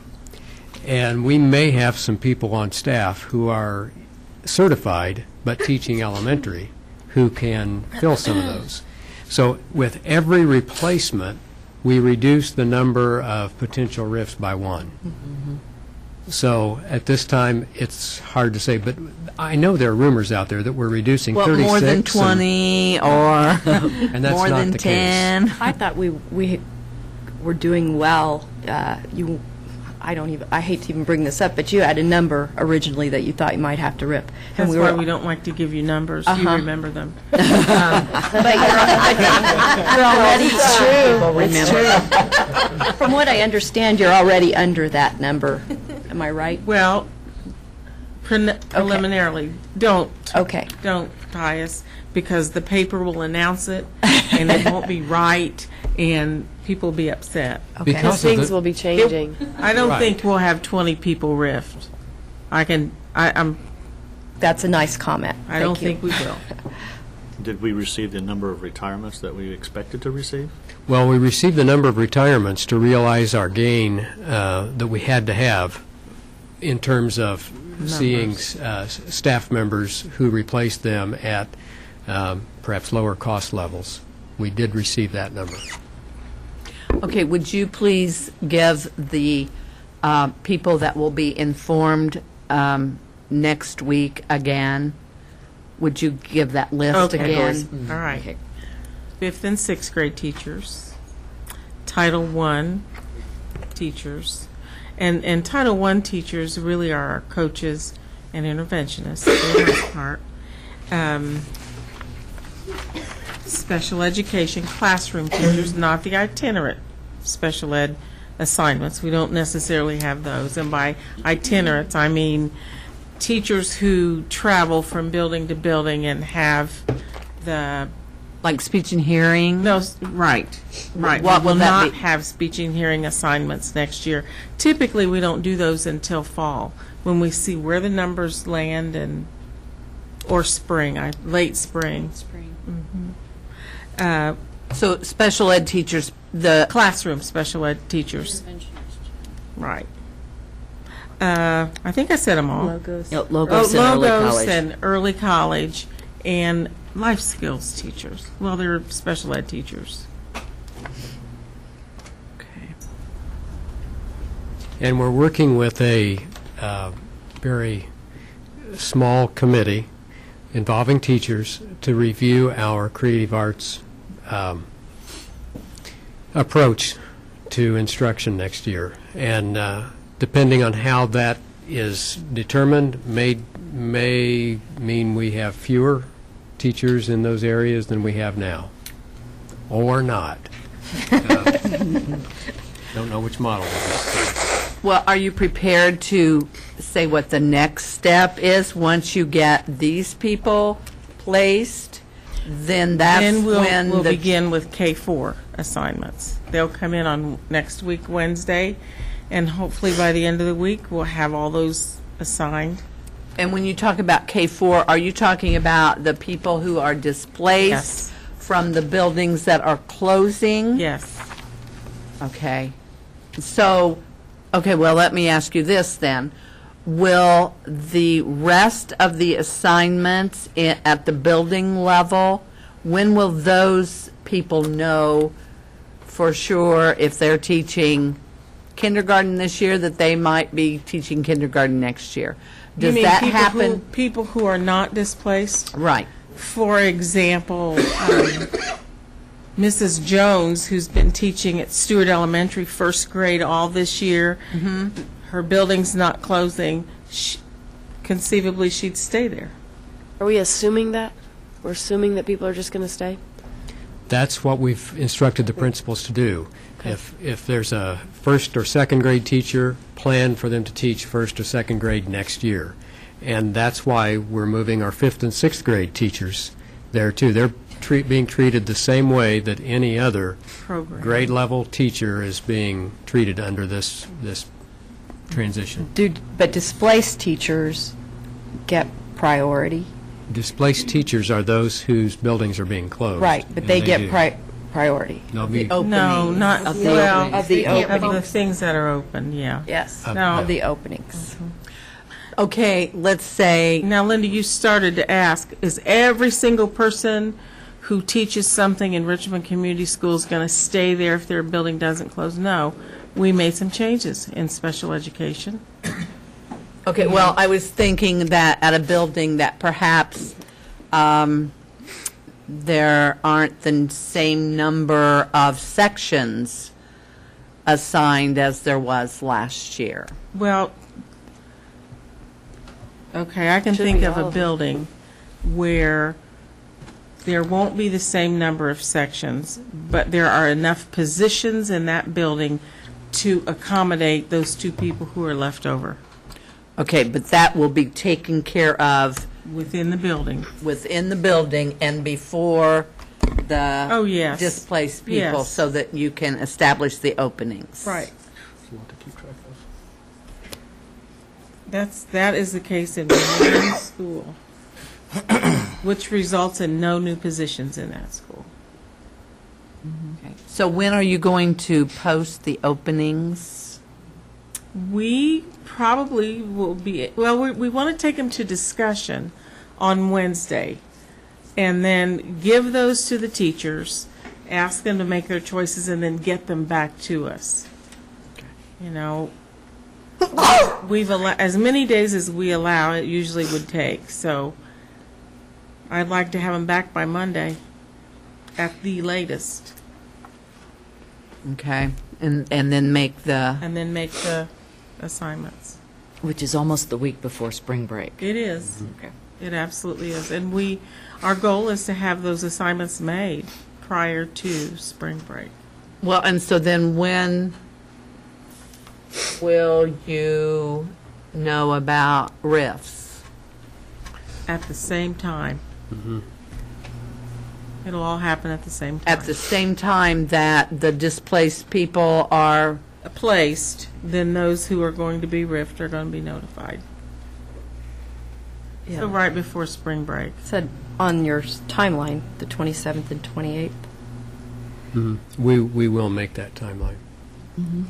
And we may have some people on staff who are certified but teaching elementary who can fill some of those. So with every replacement, we reduce the number of potential RIFs by one. Mm-hmm. So at this time, it's hard to say, but I know there are rumors out there that we're reducing 36. Well, more than 20 or and that's more not than the 10. case. I thought we were doing well. I hate to even bring this up, but you had a number originally that you thought you might have to rip. That's why we don't like to give you numbers. You remember them. But you're already, it's true. It's true. From what I understand, you're already under that number. Am I right? Well, preliminarily, don't tie us, because the paper will announce it, and it won't be right, and people will be upset. Okay. Because things will be changing. I don't think we'll have 20 people rift. I'm. That's a nice comment. I don't think we will. Did we receive the number of retirements that we expected to receive? Well, we received the number of retirements to realize our gain that we had to have in terms of seeing staff members who replaced them at perhaps lower cost levels. We did receive that number. Okay, would you please give the people that will be informed next week again? Would you give that list again? Mm-hmm. All right. Okay. Fifth and sixth grade teachers, Title I teachers, and Title I teachers really are our coaches and interventionists for the most part. Special education classroom teachers, not the itinerant special ed assignments. We don't necessarily have those. And by itinerants, I mean teachers who travel from building to building and have the... Like speech and hearing? No, right. What will not be? Have speech and hearing assignments next year. Typically, we don't do those until fall, when we see where the numbers land, or spring, late spring. Mm-hmm. So special ed teachers, the classroom special ed teachers. Right. I think I said them all. Logos And early college, and life skills teachers. Well, they're special ed teachers. Okay. And we're working with a very small committee involving teachers to review our creative arts approach to instruction next year. And depending on how that is determined, may mean we have fewer teachers in those areas than we have now, or not. Don't know which model it is. Well, are you prepared to say what the next step is once you get these people placed? Then we'll begin with K4 assignments. They'll come in on next week, Wednesday, and hopefully by the end of the week, we'll have all those assigned. And when you talk about K4, are you talking about the people who are displaced from the buildings that are closing? Yes. Okay. So, okay, well, let me ask you this then. Will the rest of the assignments at the building level, when will those people know for sure if they're teaching kindergarten this year that they might be teaching kindergarten next year? Does that happen? People who are not displaced? Right. For example, Mrs. Jones, who's been teaching at Stewart Elementary first grade all this year, her building's not closing. Conceivably, she'd stay there. Are we assuming that? We're assuming that people are just going to stay? That's what we've instructed the principals to do. If there's a first or second grade teacher, plan for them to teach first or second grade next year. And that's why we're moving our fifth and sixth grade teachers there too. They're being treated the same way that any other grade level teacher is being treated under this transition. But displaced teachers get priority? Displaced teachers are those whose buildings are being closed. Right, but they get priority. No, not of the things that are open. Yeah. Yes. No. Of the openings. Okay, let's say. Now, Linda, you started to ask: is every single person who teaches something in Richmond Community Schools going to stay there if their building doesn't close? No. We made some changes in special education. Okay, well, I was thinking that at a building that perhaps there aren't the same number of sections assigned as there was last year. Well, okay, I can think of a building where there won't be the same number of sections, but there are enough positions in that building to accommodate those two people who are left over. Okay, but that will be taken care of within the building. Within the building and before the displaced people, Yes. so that you can establish the openings. Right. That is the case in one school, which results in no new positions in that school. Okay. So when are you going to post the openings? We probably will be, well, we want to take them to discussion on Wednesday and then give those to the teachers, ask them to make their choices, and then get them back to us. You know, we've as many days as we allow it usually would take, so I'd like to have them back by Monday at the latest. Okay, and then make the... And then make the assignments. Which is almost the week before spring break. It is. Okay. It absolutely is. And our goal is to have those assignments made prior to spring break. Well, and so then when will you know about RIFs? At the same time. Mm-hmm. It'll all happen at the same time. At the same time that the displaced people are placed, then those who are going to be RIFed are going to be notified. Yeah. So right before spring break. Said on your timeline, the 27th and 28th. Mm-hmm. We will make that timeline. Mm-hmm.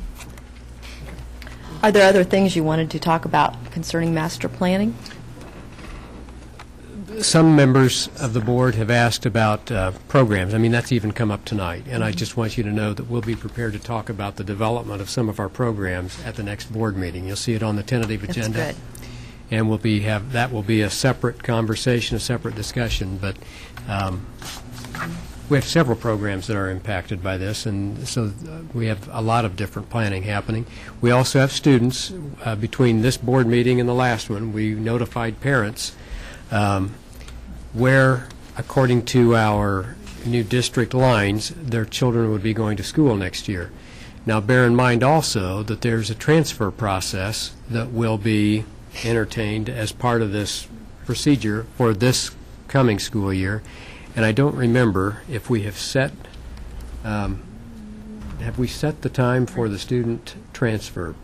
Are there other things you wanted to talk about concerning master planning? Some members of the board have asked about programs. I mean, that's even come up tonight. And I just want you to know that we'll be prepared to talk about the development of some of our programs at the next board meeting. You'll see it on the tentative agenda. That's good. And that will be a separate conversation, a separate discussion. But we have several programs that are impacted by this, and so we have a lot of different planning happening. We also have students. Between this board meeting and the last one, we notified parents where, according to our new district lines, their children would be going to school next year. Now, bear in mind also that there's a transfer process that will be entertained as part of this procedure for this coming school year. And I don't remember if we have set the time for the student transfer,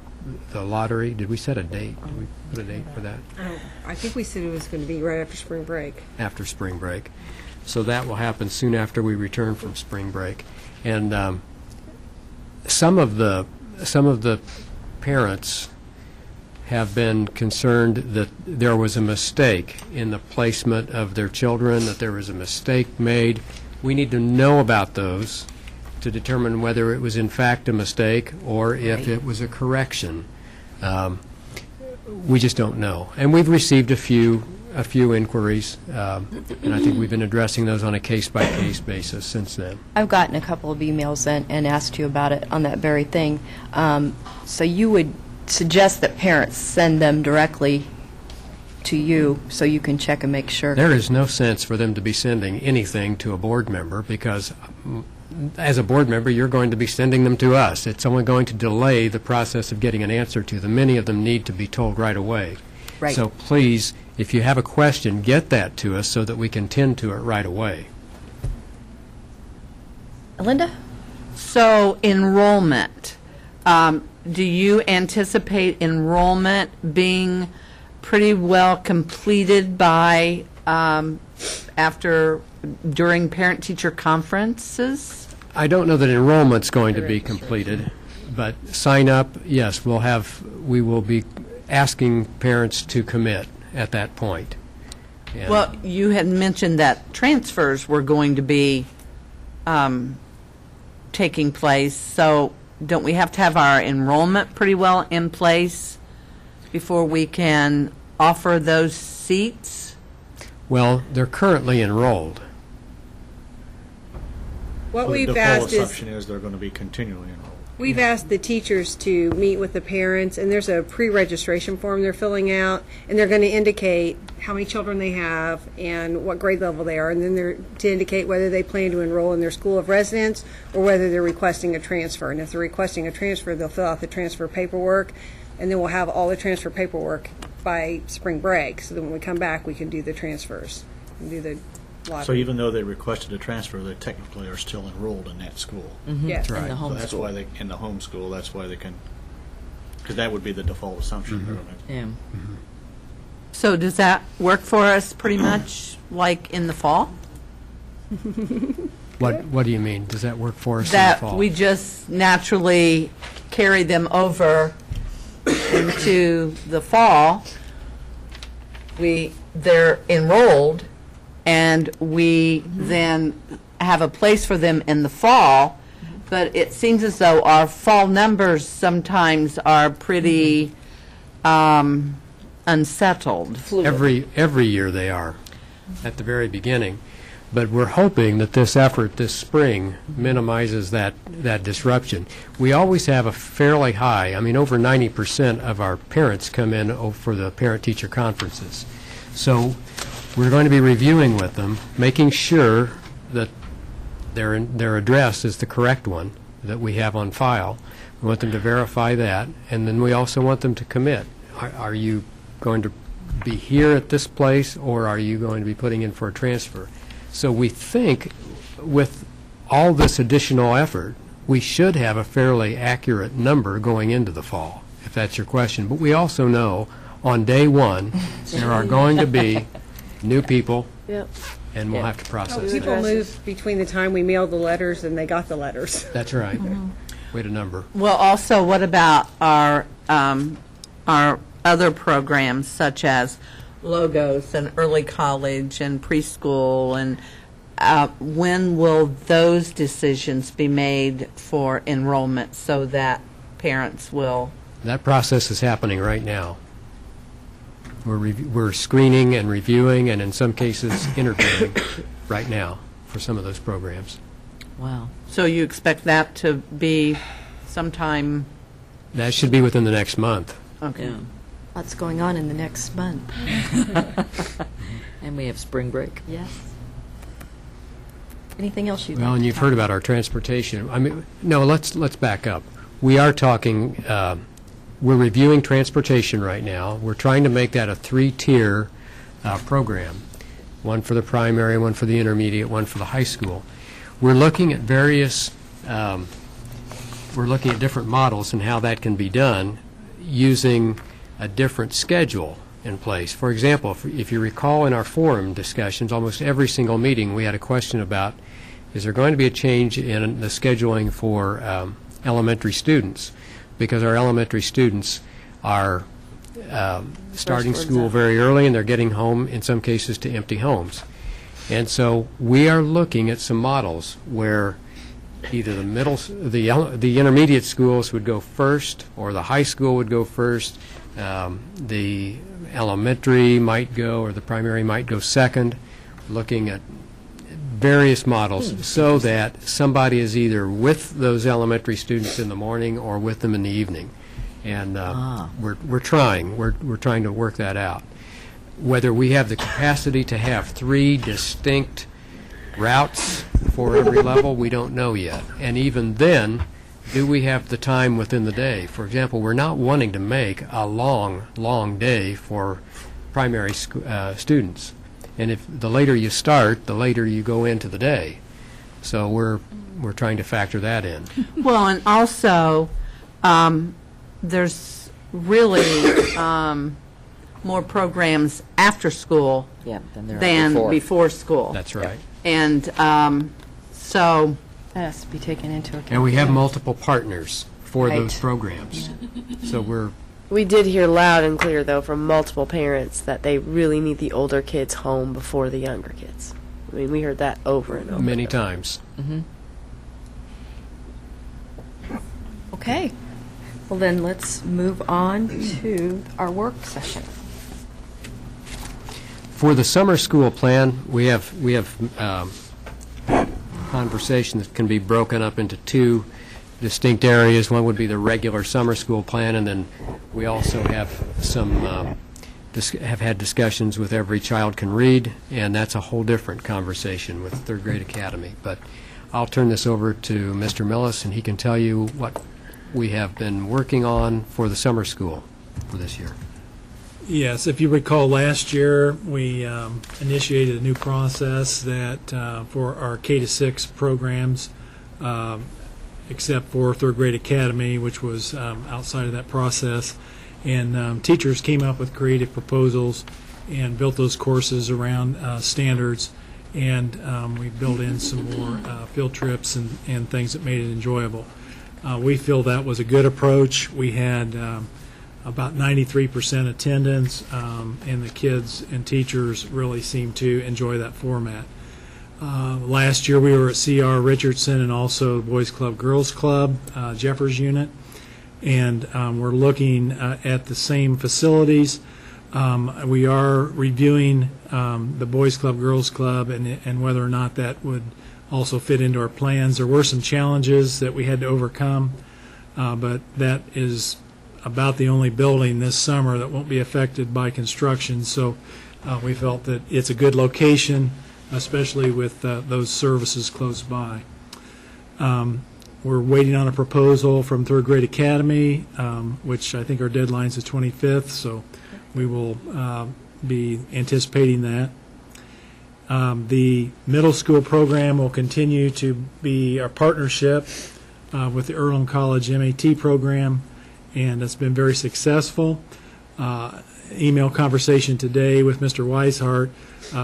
the lottery? Did we set a date? Did we put a date for that? I think we said it was going to be right after spring break. After spring break. So that will happen soon after we return from spring break. And some of the parents have been concerned that there was a mistake in the placement of their children, that there was a mistake made. We need to know about those to determine whether it was in fact a mistake or if it was a correction. We just don't know. And we've received a few inquiries, and I think we've been addressing those on a case-by-case basis since then. I've gotten a couple of emails and asked you about it on that very thing. So you would suggest that parents send them directly to you so you can check and make sure? There is no sense for them to be sending anything to a board member because as a board member, you're going to be sending them to us. It's only going to delay the process of getting an answer to them. Many of them need to be told right away. Right. So please, if you have a question, get that to us so that we can tend to it right away. Linda? So enrollment, do you anticipate enrollment being pretty well completed by during parent-teacher conferences? I don't know that enrollment's going to be completed, but sign up, yes, we will be asking parents to commit at that point. And well, you had mentioned that transfers were going to be taking place, so don't we have to have our enrollment pretty well in place before we can offer those seats? Well, they're currently enrolled. What The we've full asked assumption is they're going to be continually enrolled. we've asked the teachers to meet with the parents, and there's a pre-registration form they're filling out, and they're going to indicate how many children they have and what grade level they are, and then they're to indicate whether they plan to enroll in their school of residence or whether they're requesting a transfer. And if they're requesting a transfer, they'll fill out the transfer paperwork, and then we'll have all the transfer paperwork by spring break, so that when we come back, we can do the transfers and do the lottery. So even though they requested a transfer, they technically are still enrolled in that school. Yes. That's right. In the home So that's school. why in the home school, that's why they can, because that would be the default assumption. They're gonna- Yeah. So does that work for us pretty much like in the fall? What do you mean? Does that work for us in the That fall? we just naturally carry them over into the fall. They're enrolled, and we then have a place for them in the fall, but it seems as though our fall numbers sometimes are pretty unsettled. Every year they are, at the very beginning. But we're hoping that this effort this spring minimizes that disruption. We always have a fairly high, over 90% of our parents come in for the parent-teacher conferences. So we're going to be reviewing with them, making sure that their address is the correct one that we have on file. We want them to verify that, and then we also want them to commit. Are you going to be here at this place, or are you going to be putting in for a transfer? So we think with all this additional effort, we should have a fairly accurate number going into the fall, if that's your question. But we also know on day one, there are going to be new people, and we'll have to process People that. move between the time we mailed the letters and they got the letters. That's right. Way to number. Well, also, what about our other programs such as Logos and early college and preschool, and when will those decisions be made for enrollment so that parents will? That process is happening right now. We're screening and reviewing, and in some cases interviewing right now for some of those programs. Wow. So you expect that to be sometime? That should be within the next month. Okay. Yeah. What's going on in the next month? And we have spring break. Yes. Anything else you'd Well, like and to you've talk heard about our transportation. No, let's back up. We are talking, we're reviewing transportation right now. We're trying to make that a three-tier program, one for the primary, one for the intermediate, one for the high school. We're looking at different models and how that can be done using a different schedule in place. For example, if you recall in our forum discussions, almost every single meeting we had a question about, is there going to be a change in the scheduling for elementary students, because our elementary students are starting school very early, and they're getting home, in some cases, to empty homes. And so we are looking at some models where either the intermediate schools would go first, or the high school would go first, the elementary might go, or the primary might go second, looking at various models so that somebody is either with those elementary students in the morning or with them in the evening. And we're trying to work that out. Whether we have the capacity to have 3 distinct routes for every level, we don't know yet. And even then, do we have the time within the day? For example, we're not wanting to make a long day for primary students. And if the later you start, the later you go into the day. So we're trying to factor that in. Well, and also, there's really more programs after school than before school. That's right. And so That has to be taken into account. And we have multiple partners for those programs. So we did hear loud and clear, though, from multiple parents that they really need the older kids home before the younger kids. I mean, we heard that over and over. Many times. Mm-hmm. Okay. Well, then let's move on to our work session. For the summer school plan, we have conversation that can be broken up into 2 distinct areas. One would be the regular summer school plan, and then we also have some have had discussions with Every Child Can Read, and that's a whole different conversation with Third Grade Academy. But I'll turn this over to Mr. Millis, and he can tell you what we have been working on for the summer school for this year. Yes, if you recall, last year we initiated a new process that for our K-6 programs, except for Third Grade Academy, which was outside of that process, and teachers came up with creative proposals and built those courses around standards, and we built in some more field trips and things that made it enjoyable. We feel that was a good approach. We had about 93% attendance, and the kids and teachers really seemed to enjoy that format. Last year we were at CR Richardson and also Boys Club, Girls Club, Jeffers unit, and we're looking at the same facilities. We are reviewing the Boys Club, Girls Club, and whether or not that would also fit into our plans. There were some challenges that we had to overcome, but that is about the only building this summer that won't be affected by construction, so we felt that it's a good location, especially with those services close by. We're waiting on a proposal from Third Grade Academy, which I think our deadline is the 25th, so we will be anticipating that. The middle school program will continue to be our partnership with the Earlham College MAT program, and it's been very successful. Email conversation today with Mr. Weishart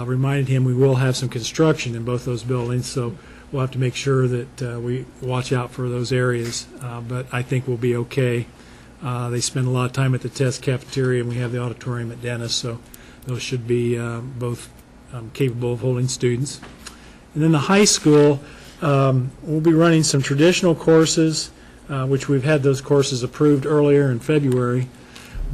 reminded him we will have some construction in both those buildings, so we'll have to make sure that we watch out for those areas, but I think we'll be okay. They spend a lot of time at the test cafeteria, and we have the auditorium at Dennis, so those should be both capable of holding students. And then the high school, we'll be running some traditional courses, which we've had those courses approved earlier in February,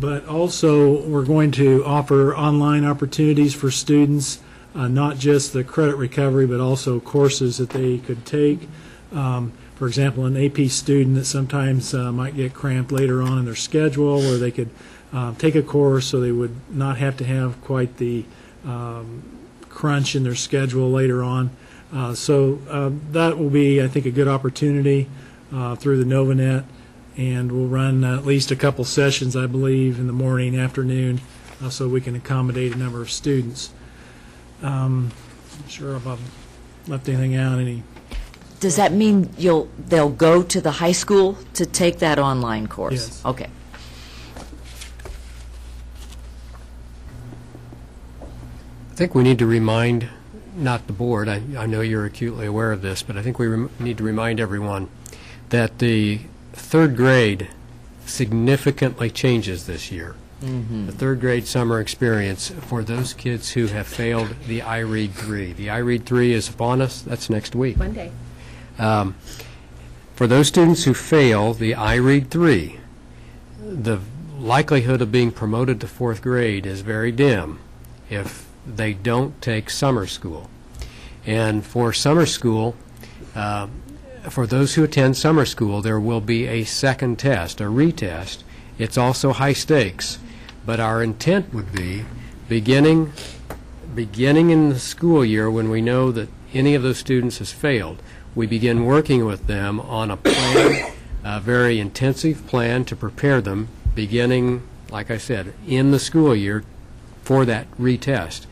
but also we're going to offer online opportunities for students, not just the credit recovery, but also courses that they could take. For example, an AP student that sometimes might get cramped later on in their schedule, where they could take a course so they would not have to have quite the crunch in their schedule later on. So that will be, I think, a good opportunity through the Novanet, and we'll run at least a couple sessions, I believe, in the morning, afternoon, so we can accommodate a number of students. I'm sure if I've left anything out. Does that mean they'll go to the high school to take that online course? Yes. Okay. I think we need to remind, not the board, I know you're acutely aware of this, but I think we need to remind everyone that the third grade significantly changes this year. The third grade summer experience for those kids who have failed the iRead 3. The iRead 3 is upon us. That's next week. Monday. For those students who fail the iRead 3, the likelihood of being promoted to fourth grade is very dim if they don't take summer school. And for summer school, for those who attend summer school, there will be a second test, a retest. It's also high stakes, but our intent would be beginning in the school year when we know that any of those students has failed, we begin working with them on a plan, a very intensive plan to prepare them beginning, like I said, in the school year for that retest.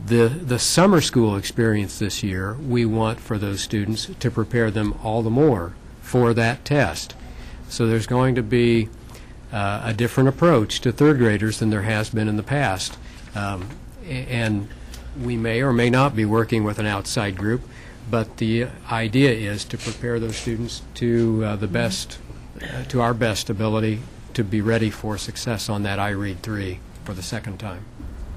The summer school experience this year, we want for those students to prepare them all the more for that test. So there's going to be a different approach to third graders than there has been in the past. And we may or may not be working with an outside group, but the idea is to prepare those students to to our best ability to be ready for success on that iRead 3 for the second time.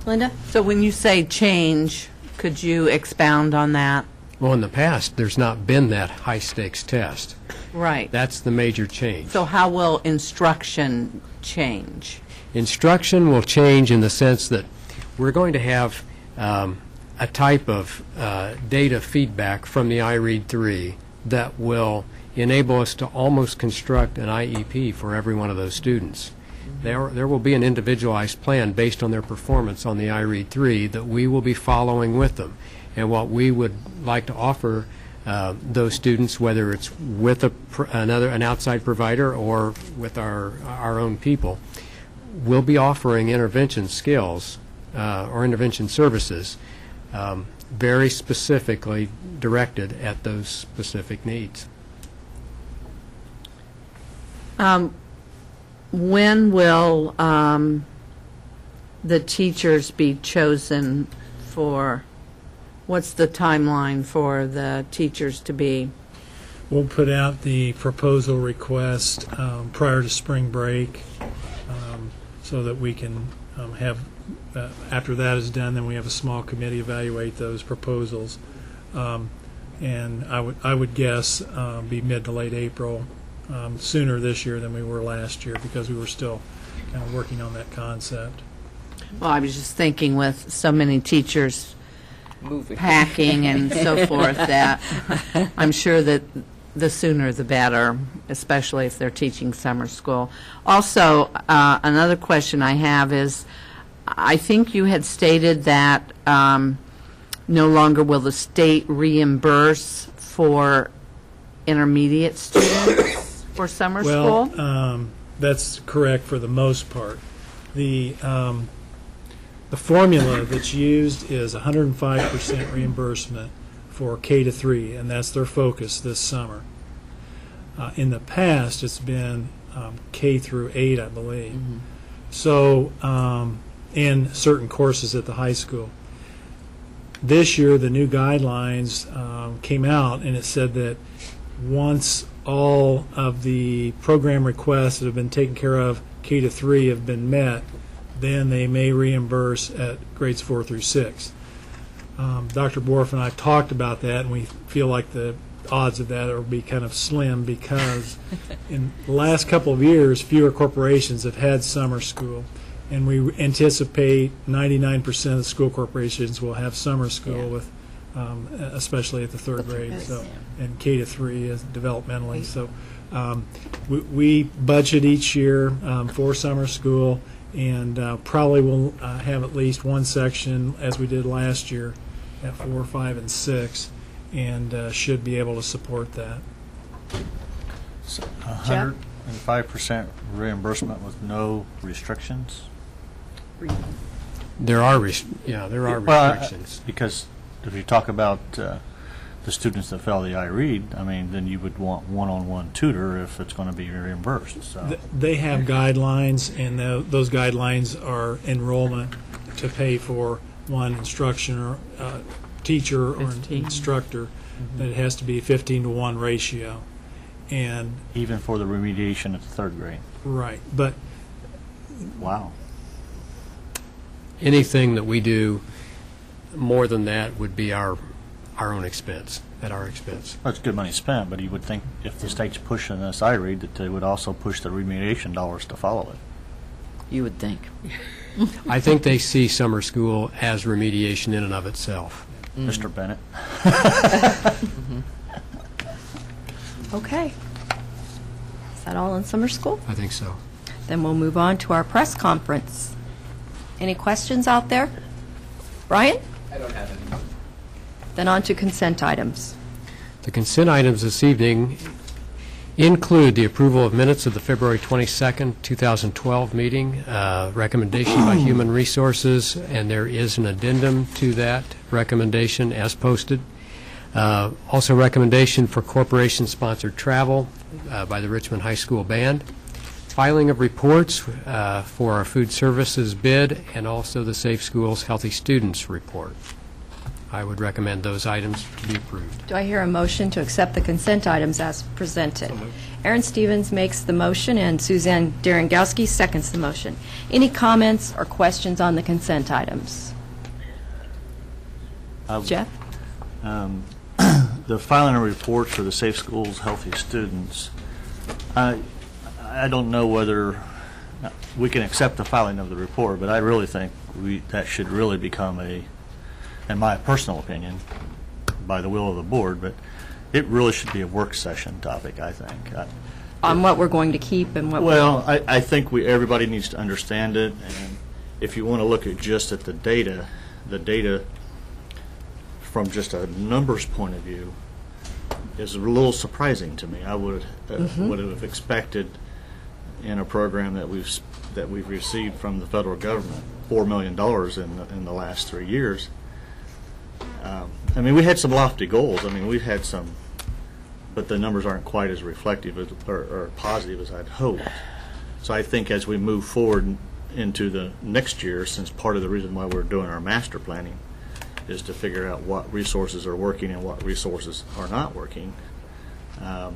Linda? So when you say change, could you expound on that? Well, in the past, there's not been that high-stakes test. Right. That's the major change. So how will instruction change? Instruction will change in the sense that we're going to have a type of data feedback from the iRead 3 that will enable us to almost construct an IEP for every one of those students. There will be an individualized plan based on their performance on the iRead 3 that we will be following with them. And what we would like to offer those students, whether it's with an outside provider or with our own people, we'll be offering intervention skills or intervention services very specifically directed at those specific needs. When will the teachers be chosen for, what's the timeline for the teachers to be? We'll put out the proposal request prior to spring break so that we can have, after that is done, then we have a small committee evaluate those proposals. And I would guess be mid to late April, sooner this year than we were last year because we were still kind of working on that concept. Well, I was just thinking with so many teachers packing and so forth that I'm sure that the sooner the better, especially if they're teaching summer school. Also, another question I have is, I think you had stated that no longer will the state reimburse for intermediate students for summer school? Well, that's correct for the most part. The formula that's used is 105% reimbursement for K-3, and that's their focus this summer. In the past, it's been K through 8, I believe. Mm-hmm. So, in certain courses at the high school. This year, the new guidelines came out, and it said that once all of the program requests that have been taken care of, K-3, have been met, then they may reimburse at grades 4 through 6. Dr. Borf and I talked about that, and we feel like the odds of that will be kind of slim because in the last couple of years, fewer corporations have had summer school, and we anticipate 99% of the school corporations will have summer school with, especially at the third grade, so, and K-3 is developmentally. So we budget each year for summer school, and probably will have at least one section, as we did last year, at 4, 5, and 6, and should be able to support that. 105% reimbursement with no restrictions? There are restrictions. Because if you talk about the students that fail the iRead, I mean, then you would want one-on-one tutor if it's going to be reimbursed. So. They have guidelines, and those guidelines are enrollment to pay for one instruction or teacher or instructor, that it has to be a 15-to-1 ratio. And Even for the remediation at the third grade? right, but Wow. Anything that we do more than that would be our own expense, at our expense. That's good money spent, but you would think if the state's pushing this, I read, that they would also push the remediation dollars to follow it. You would think. I think they see summer school as remediation in and of itself. Mr. Bennett? Okay. Is that all in summer school? I think so. Then we'll move on to our press conference. Any questions out there? Brian? I don't have any. Then on to consent items. The consent items this evening include the approval of minutes of the February 22nd, 2012 meeting, recommendation by Human Resources, and there is an addendum to that recommendation as posted. Also recommendation for corporation-sponsored travel by the Richmond High School Band. Filing of reports for our food services bid, and also the Safe Schools Healthy Students report. I would recommend those items to be approved. Do I hear a motion to accept the consent items as presented? Aaron Stevens makes the motion, and Suzanne Darengowski seconds the motion. Any comments or questions on the consent items? Jeff? The filing of reports for the Safe Schools Healthy Students, I don't know whether we can accept the filing of the report, but I really think that should really become in my personal opinion, by the will of the board, but it really should be a work session topic, I think. On what we're going to keep and what Well, I think everybody needs to understand it, and if you want to look at just at the data from just a numbers point of view is a little surprising to me. I would have expected in a program that we've received from the federal government, $4 million in the last 3 years. I mean, we had some lofty goals. I mean, we've had some, but the numbers aren't quite as reflective or positive as I'd hoped. So I think as we move forward into the next year, since part of the reason why we're doing our master planning is to figure out what resources are working and what resources are not working, I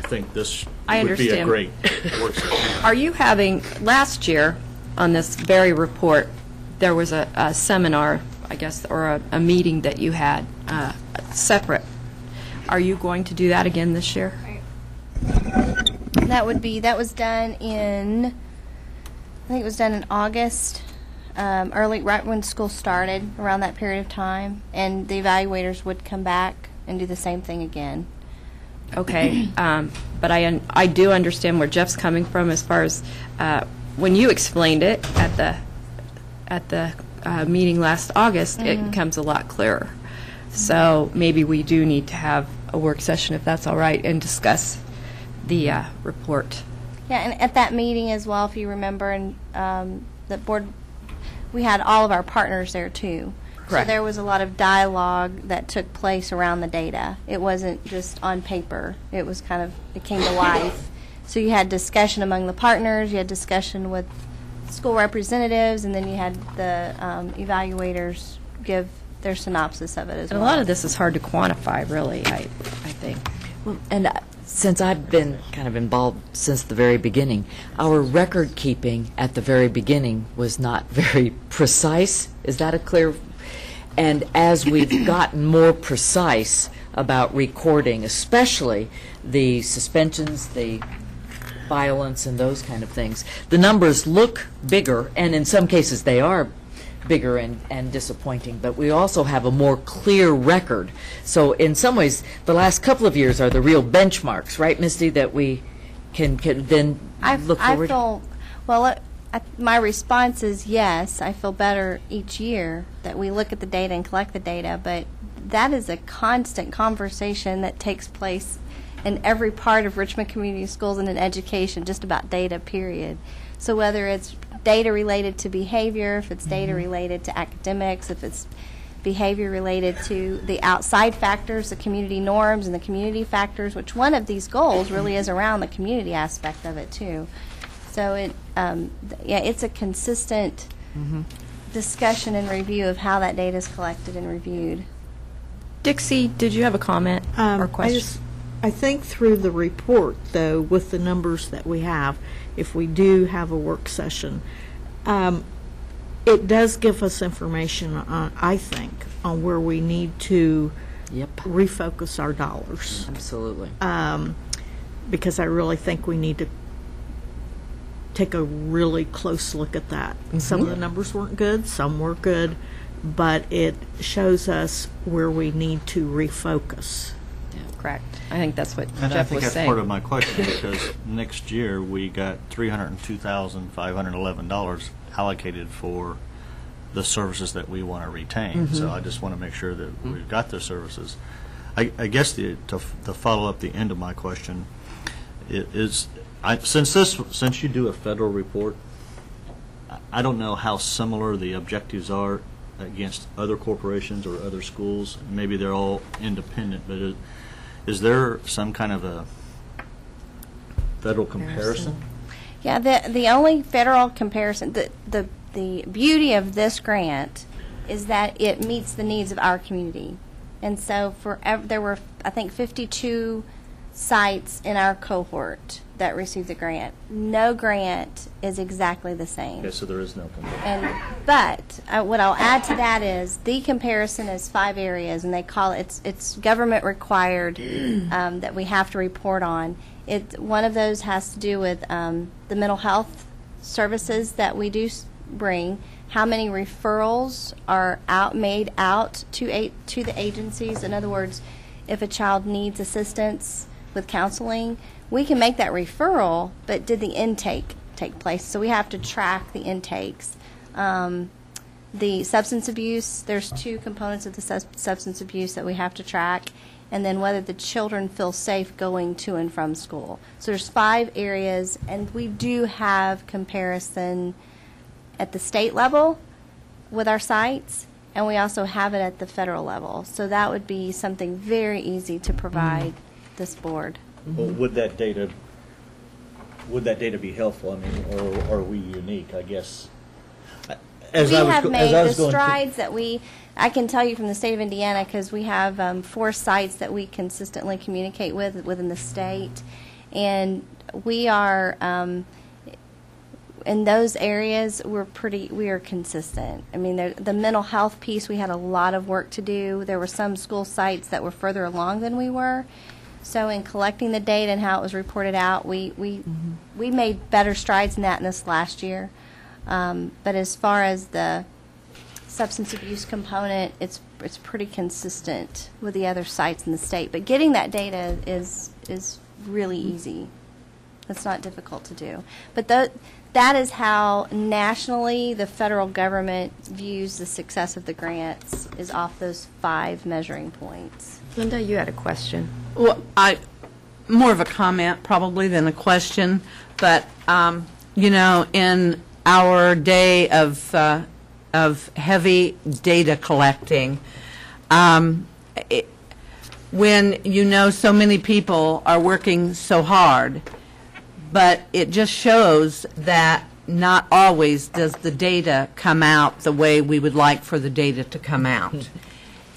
think this would be a great work session. Are you having, last year on this very report, there was a seminar, I guess, or a meeting that you had separate. Are you going to do that again this year? That was done in, I think it was done in August, right when school started, around that period of time, and the evaluators would come back and do the same thing again. Okay, but I do understand where Jeff's coming from as far as when you explained it at the meeting last August, it becomes a lot clearer. So maybe we do need to have a work session, if that's all right, and discuss the report. Yeah, and at that meeting as well, if you remember, and the board, we had all of our partners there too. Correct. So there was a lot of dialogue that took place around the data. It wasn't just on paper. It was it came to life. So you had discussion among the partners, you had discussion with school representatives, and then you had the evaluators give their synopsis of it as And well. a lot of this is hard to quantify, really, I think. Well, and since I've been kind of involved since the very beginning, our record keeping at the very beginning was not very precise. Is that a clear? And as we've gotten more precise about recording, especially the suspensions, the violence, and those kind of things, the numbers look bigger, and in some cases they are bigger and disappointing, but we also have a more clear record. So in some ways, the last couple of years are the real benchmarks, right, Misty, that we can then look forward? My response is yes. I feel better each year that we look at the data and collect the data, but that is a constant conversation that takes place in every part of Richmond Community Schools and in education, just about data, period. So whether it's data related to behavior, if it's data related to academics, if it's behavior related to the outside factors, the community norms and the community factors, which one of these goals really is around the community aspect of it too. So it's a consistent discussion and review of how that data is collected and reviewed. Dixie, did you have a comment or question? I think through the report, though, with the numbers that we have, if we do have a work session, it does give us information, on, I think, on where we need to refocus our dollars. Absolutely. Because I really think we need to take a really close look at that. Some of the numbers weren't good, some were good, but it shows us where we need to refocus. Correct. I think that's what And Jeff I think was that's saying. part of my question, because next year we got $302,511 allocated for the services that we want to retain. So I just want to make sure that we've got the services. I guess to follow up the end of my question is, since you do a federal report, I don't know how similar the objectives are against other corporations or other schools. Maybe they're all independent, but is there some kind of a federal comparison? Yeah, the only federal comparison, the beauty of this grant is that it meets the needs of our community. And so there were, I think, 52 sites in our cohort that received the grant. No grant is exactly the same. Okay, so there is no comparison. But what I'll add to that is the comparison is 5 areas, and they call it's government required that we have to report on. One of those has to do with the mental health services that we do bring. How many referrals are made out to the agencies? In other words, if a child needs assistance with counseling, we can make that referral, but did the intake take place? So we have to track the intakes. The substance abuse, there's 2 components of the substance abuse that we have to track, and then whether the children feel safe going to and from school. So there's 5 areas, and we do have comparison at the state level with our sites, and we also have it at the federal level. So that would be something very easy to provide this board. Well, would that data be helpful? I mean, or are we unique, I guess? We have made the strides that I can tell you from the state of Indiana, because we have 4 sites that we consistently communicate with within the state, and we are in those areas we are consistent. I mean, the mental health piece, we had a lot of work to do. There were some school sites that were further along than we were. So in collecting the data and how it was reported out, we made better strides in that in this last year. But as far as the substance abuse component, it's pretty consistent with the other sites in the state. But getting that data is really easy. It's not difficult to do. But that is how nationally the federal government views the success of the grants, is off those 5 measuring points. Linda, you had a question. Well, more of a comment probably than a question, but in our day of heavy data collecting, when so many people are working so hard, but it just shows that not always does the data come out the way we would like for the data to come out.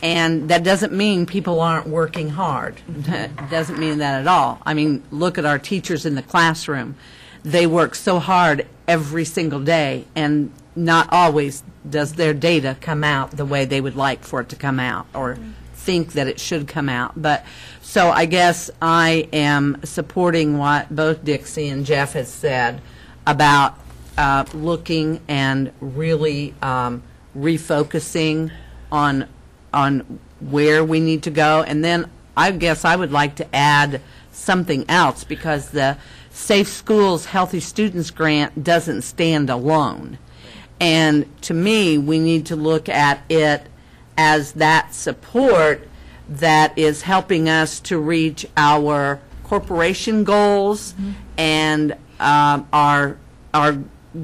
And that doesn't mean people aren't working hard. It doesn't mean that at all. I mean, look at our teachers in the classroom. They work so hard every single day, and not always does their data come out the way they would like for it to come out or think that it should come out. But so I guess I am supporting what both Dixie and Jeff has said about looking and really refocusing on where we need to go. And then I guess I would like to add something else, because the Safe Schools, Healthy Students grant doesn't stand alone. And to me, we need to look at it as that support that is helping us to reach our corporation goals and our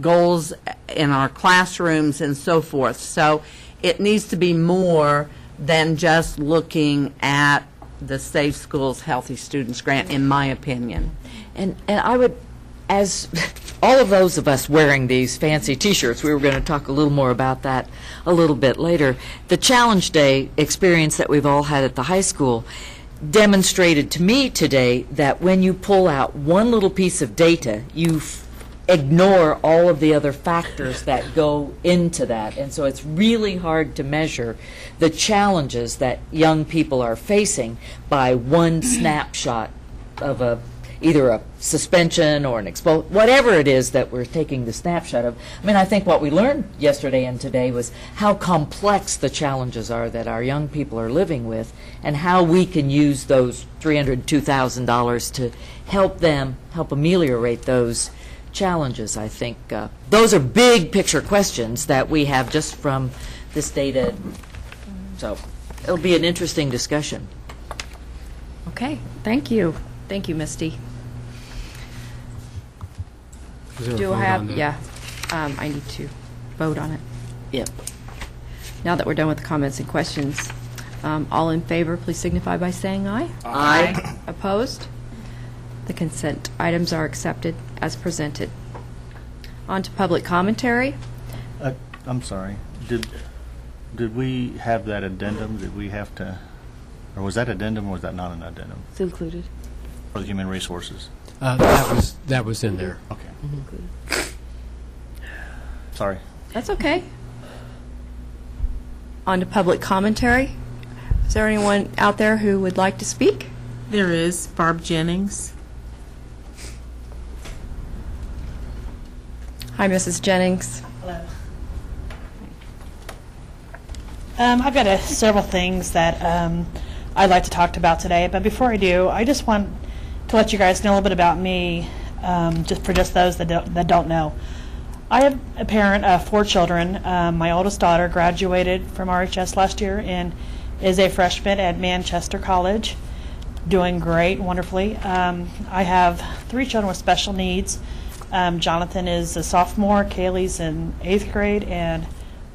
goals in our classrooms and so forth. So it needs to be more than just looking at the Safe Schools, Healthy Students grant, in my opinion. And I would, as all of those of us wearing these fancy T-shirts, we were going to talk a little more about that a little bit later. The Challenge Day experience that we've all had at the high school, demonstrated to me today that when you pull out one little piece of data, you ignore all of the other factors that go into that. And so it's really hard to measure the challenges that young people are facing by one snapshot of either a suspension or an whatever it is that we're taking the snapshot of. I mean, I think what we learned yesterday and today was how complex the challenges are that our young people are living with, and how we can use those $302,000 to help ameliorate those challenges. I think those are big picture questions that we have just from this data. So it'll be an interesting discussion. Okay, thank you. Thank you, Misty. Is there a Do vote I have, on that? yeah, I need to vote on it. Yep. Now that we're done with the comments and questions, all in favor, please signify by saying aye. Aye. Opposed? The consent items are accepted as presented. On to public commentary. I'm sorry. Did we have that addendum? Did we have to, or was that addendum or was that not an addendum? It's included. For the human resources? That was in there. Okay. Sorry. That's okay. On to public commentary. Is there anyone out there who would like to speak? There is Barb Jennings. Hi, Mrs. Jennings. Hello. I've got several things that I'd like to talk about today, but before I do, I just want to let you guys know a little bit about me, just for those that don't know. I have a parent of 4 children. My oldest daughter graduated from RHS last year and is a freshman at Manchester College, doing great, wonderfully. I have 3 children with special needs. Jonathan is a sophomore, Kaylee's in 8th grade, and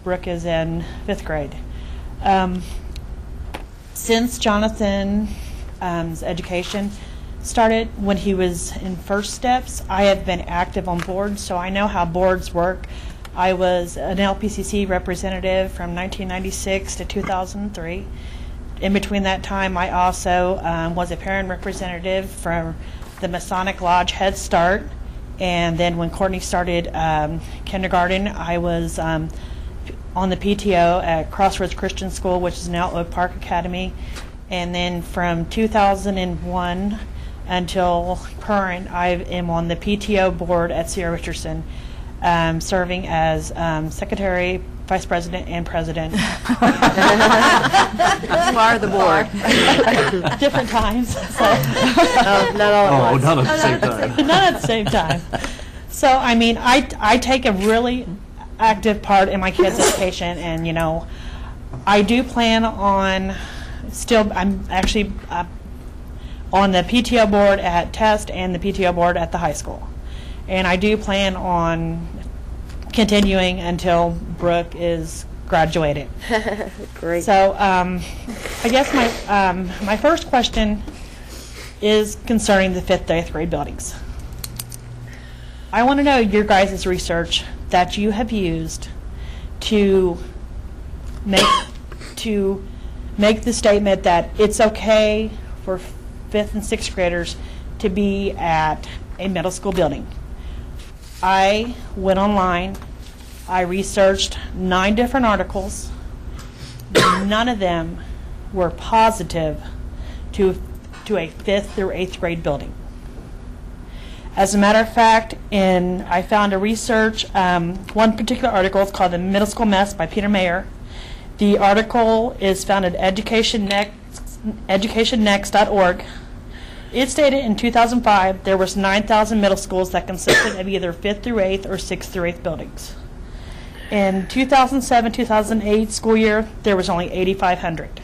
Brooke is in 5th grade. Since Jonathan's education started when he was in First Steps, I have been active on boards, so I know how boards work. I was an LPCC representative from 1996 to 2003. In between that time, I also was a parent representative for the Masonic Lodge Head Start. And then when Courtney started kindergarten, I was on the PTO at Crossroads Christian School, which is now Oak Park Academy. And then from 2001 until current, I am on the PTO board at Sierra Richardson, serving as secretary, vice president, and president. Bar the board. Different times. So. Not all at once. Not at the same time. Not at the same time. So, I mean, I take a really active part in my kids' education, and, you know, I do plan on I'm actually on the PTO board at Test and the PTO board at the high school. And I do plan on continuing until Brooke is graduated. Great. So I guess my first question is concerning the 5th to 8th grade buildings. I want to know your guys' research that you have used to make the statement that it's okay for 5th and 6th graders to be at a middle school building. I went online, I researched 9 different articles. None of them were positive to a 5th through 8th grade building. As a matter of fact, I found a research, one particular article is called The Middle School Mess by Peter Mayer. The article is found at educationnext.org. It stated in 2005 there was 9,000 middle schools that consisted of either 5th through 8th or 6th through 8th buildings. In 2007-2008 school year, there was only 8,500.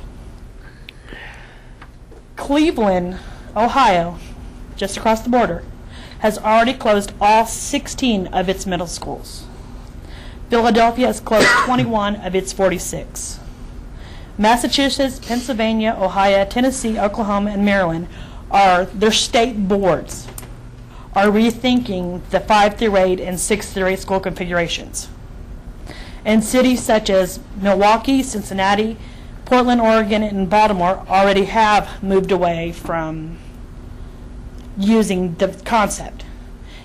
Cleveland, Ohio, just across the border, has already closed all 16 of its middle schools. Philadelphia has closed 21 of its 46. Massachusetts, Pennsylvania, Ohio, Tennessee, Oklahoma, and Maryland their state boards are rethinking the 5 through 8 and 6 through 8 school configurations. And cities such as Milwaukee, Cincinnati, Portland, Oregon, and Baltimore already have moved away from using the concept.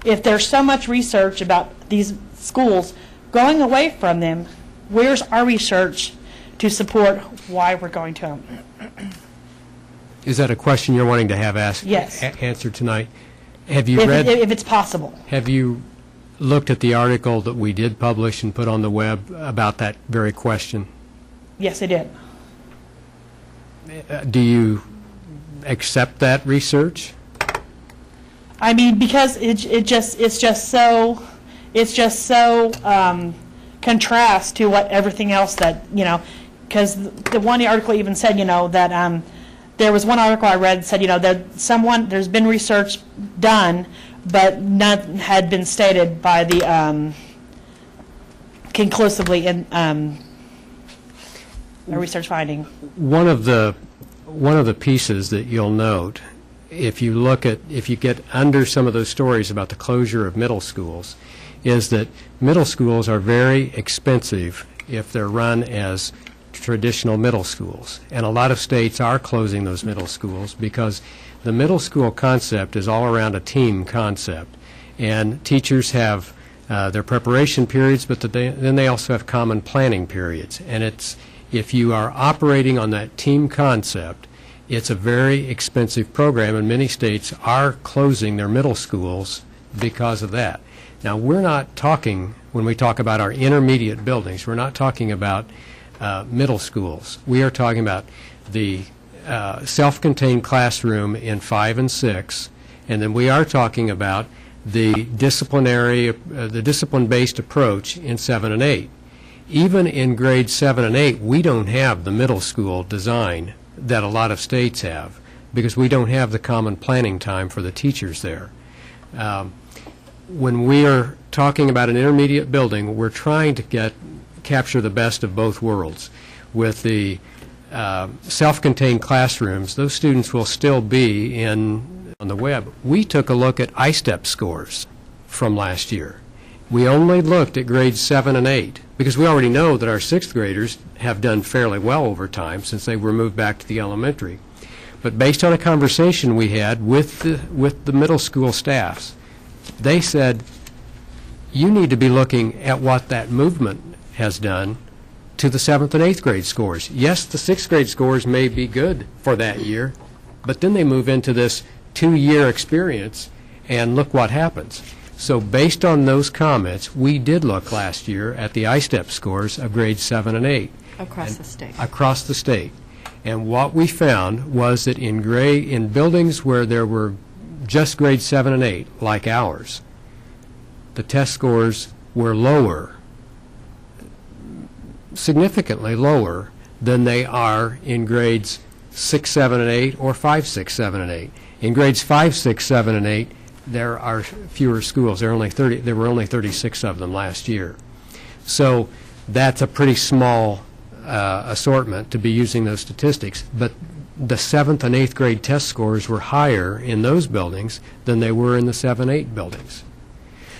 If there's so much research about these schools going away from them, where's our research to support why we're going to them? Is that a question you're wanting to have Yes. answered tonight? Have you if it's possible. Have you looked at the article that we did publish and put on the web about that very question? Yes, I did. Do you accept that research? I mean, because it's just so contrast to what everything else that, you know, because the one article even said, you know, that there was one article I read said, you know, that there's been research done, but none had been stated by the conclusively in a research finding. One of the pieces that you'll note, if you get under some of those stories about the closure of middle schools, is that middle schools are very expensive if they're run as traditional middle schools. And a lot of states are closing those middle schools because the middle school concept is all around a team concept. And teachers have their preparation periods, but then they also have common planning periods. And if you are operating on that team concept, it's a very expensive program, and many states are closing their middle schools because of that. Now, we're not talking, when we talk about our intermediate buildings, we're not talking about middle schools. We are talking about the self-contained classroom in 5 and 6, and then we are talking about the discipline-based approach in 7 and 8. Even in grades 7 and 8, we don't have the middle school design that a lot of states have because we don't have the common planning time for the teachers there. When we are talking about an intermediate building, we're trying to capture the best of both worlds. With the self-contained classrooms, those students will still be on the web. We took a look at ISTEP scores from last year. We only looked at grades 7 and 8 because we already know that our 6th graders have done fairly well over time since they were moved back to the elementary. But based on a conversation we had with the middle school staffs, they said, you need to be looking at what that movement has done to the 7th and 8th grade scores. Yes, the 6th grade scores may be good for that year, but then they move into this 2-year experience, and look what happens. So based on those comments, we did look last year at the ISTEP scores of grades 7 and 8. Across the state. Across the state. And what we found was that in buildings where there were just grades 7 and 8, like ours, the test scores were lower, significantly lower than they are in grades 6, 7, and 8 or 5, 6, 7, and 8. In grades 5, 6, 7, and 8, there are fewer schools. There were only 36 of them last year. So that's a pretty small assortment to be using those statistics. But the 7th and 8th grade test scores were higher in those buildings than they were in the 7-8 buildings.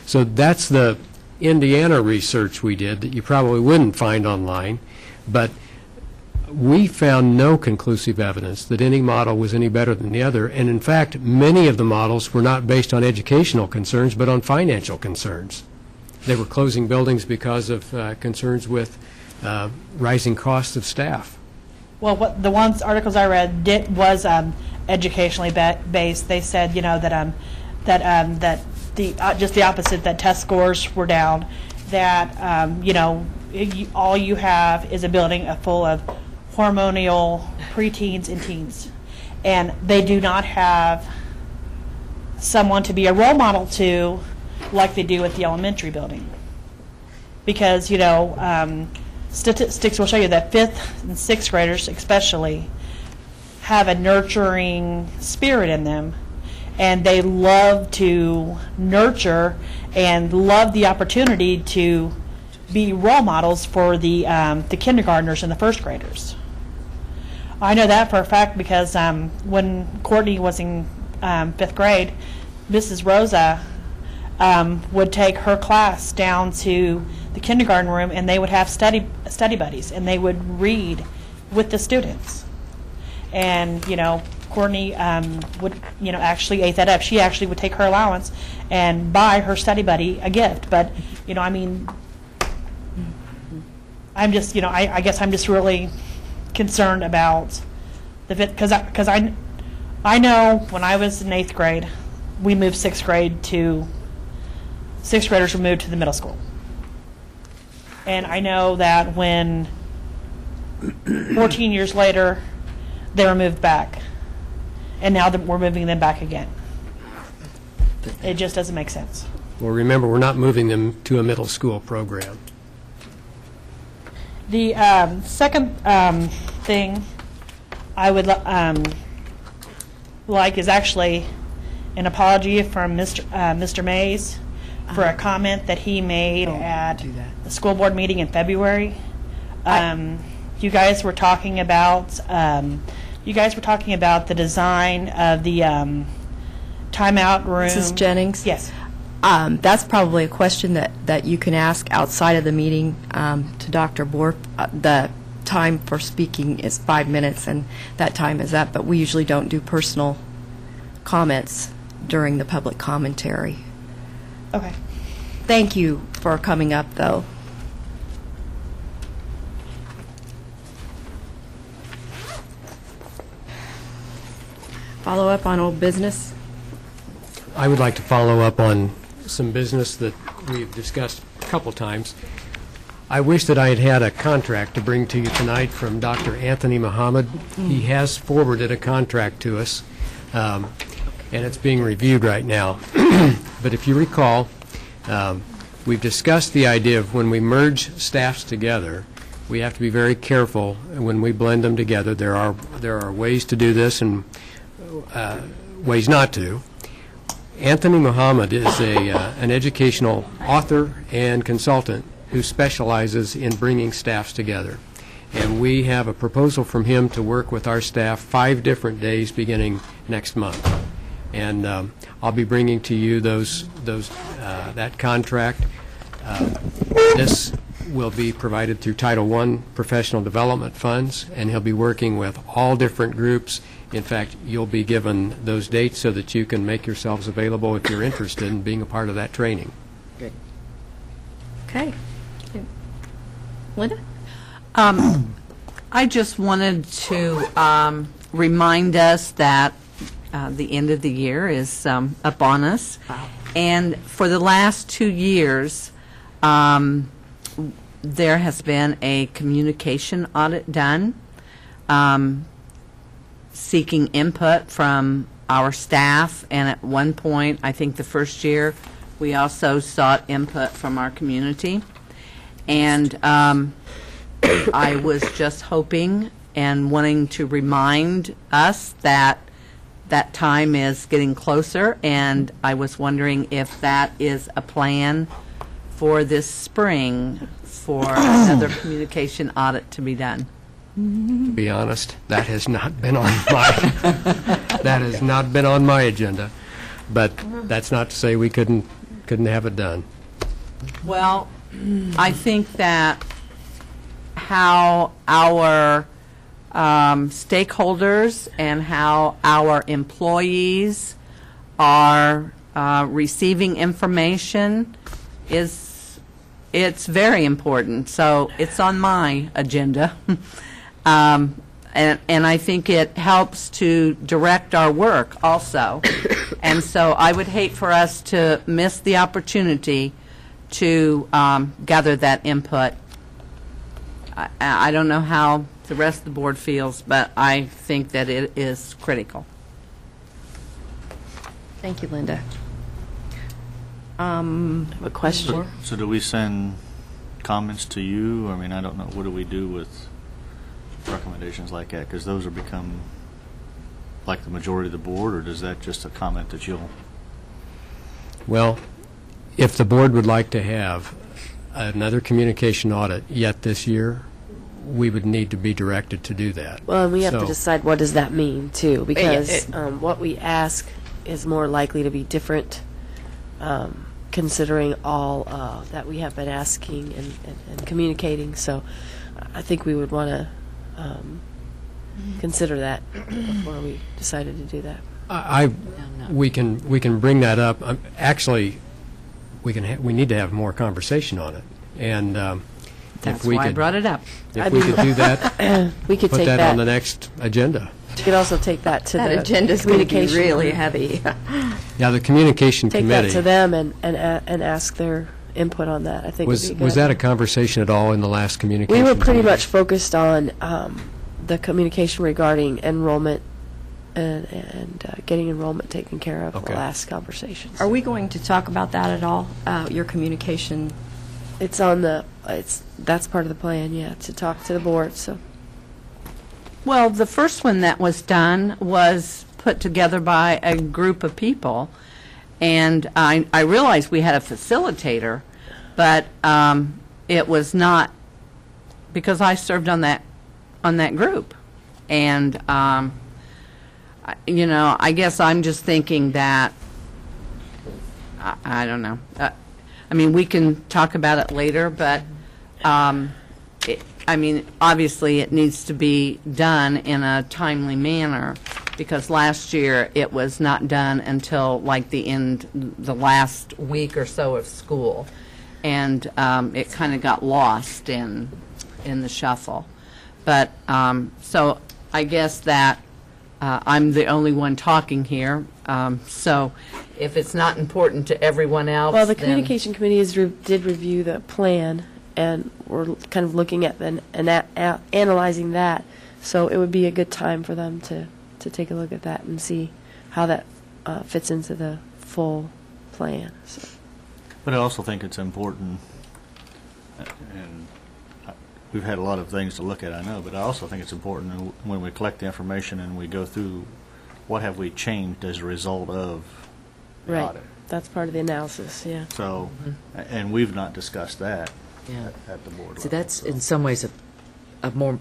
So that's the Indiana research we did that you probably wouldn't find online, but we found no conclusive evidence that any model was any better than the other, and in fact, many of the models were not based on educational concerns, but on financial concerns. They were closing buildings because of concerns with rising costs of staff. Well, what the articles I read was educationally based. They said, you know, that just the opposite, that test scores were down, that you know, all you have is a building full of hormonal preteens and teens, and they do not have someone to be a role model to like they do at the elementary building. Because, you know, statistics will show you that 5th and 6th graders especially have a nurturing spirit in them, and they love to nurture and love the opportunity to be role models for the kindergartners and the 1st graders. I know that for a fact because when Courtney was in 5th grade, Mrs. Rosa would take her class down to the kindergarten room, and they would have study buddies, and they would read with the students. And, Courtney would, actually ate that up. She actually would take her allowance and buy her study buddy a gift. But, I'm just, I guess I'm just really concerned about because I know when I was in 8th grade, we moved 6th graders were moved to the middle school. And I know that when 14 years later, they were moved back. And now that we're moving them back again. It just doesn't make sense. Well, remember, we're not moving them to a middle school program. The second thing I would like is actually an apology from Mr. Mays for a comment that he made at the school board meeting in February. You guys were talking about the design of the timeout room. Mrs. Jennings? Yes. That's probably a question that you can ask outside of the meeting to Dr. Bork. The time for speaking is 5 minutes, and that time is up, but we usually don't do personal comments during the public commentary. Okay. Thank you for coming up, though. Follow up on old business? I would like to follow up on some business that we've discussed a couple times. I wish that I had had a contract to bring to you tonight from Dr. Anthony Muhammad. He has forwarded a contract to us, and it's being reviewed right now. But if you recall, we've discussed the idea of when we merge staffs together, we have to be very careful when we blend them together. There are ways to do this and ways not to. Anthony Muhammad is an educational author and consultant who specializes in bringing staffs together. And we have a proposal from him to work with our staff 5 different days beginning next month. And I'll be bringing to you that contract. This will be provided through Title I professional development funds, and he'll be working with all different groups. In fact, you'll be given those dates so that you can make yourselves available if you're interested in being a part of that training. Good. Okay. Linda? I just wanted to remind us that the end of the year is upon us. Wow. And for the last 2 years, there has been a communication audit done, seeking input from our staff. And at one point, I think the first year, we also sought input from our community. And I was just hoping and wanting to remind us that that time is getting closer, and I was wondering if that is a plan for this spring for another communication audit to be done. To be honest, that has not been on my agenda, but that's not to say we couldn't have it done. Well, I think that how our stakeholders and how our employees are receiving information it's very important. So it's on my agenda. And I think it helps to direct our work also. And so I would hate for us to miss the opportunity to gather that input. I don't know how the rest of the board feels, but I think that it is critical. Thank you, Linda. I have a question. So do we send comments to you? I mean, I don't know. What do we do with recommendations like that? Because those are become like the majority of the board, or does that just a comment that you'll? Well, if the board would like to have another communication audit yet this year, we would need to be directed to do that. Well, and we have to decide what does that mean, too, because what we ask is more likely to be different, considering all that we have been asking and communicating. So I think we would want to consider that before we decided to do that. We can bring that up. Actually, we need to have more conversation on it, and That's if we why I could, brought it up. If we could do that, we could put take that that on the next agenda. You could also take that to That the agenda's going to be communication really group. heavy. Yeah, the communication Take committee. that to them and ask their input on that. I think would be good. Was that a conversation at all in the last communication? We were pretty committee? much focused on the communication regarding enrollment and getting enrollment taken care of. Okay. The last conversations. Are we going to talk about that at all? Your communication? It's on the. That's part of the plan. Yeah, to talk to the board. So. Well, the first one that was done was put together by a group of people, and I realized we had a facilitator, but it was not, because I served on that group, and you know, I guess I'm just thinking that I don't know. I mean, we can talk about it later, but I mean, obviously, it needs to be done in a timely manner, because last year it was not done until like the last week or so of school, and it kind of got lost in the shuffle. But so I guess that I'm the only one talking here. So if it's not important to everyone else, Well, the then- communication committee did review the plan, and we're kind of looking at and analyzing that. So it would be a good time for them to take a look at that and see how that fits into the full plan. So. But I also think it's important, and we've had a lot of things to look at, I know, but I also think it's important when we collect the information and we go through what have we changed as a result of the Right. audit. That's part of the analysis, yeah. So, and we've not discussed that Yeah. at the board See, level. that's in some ways a more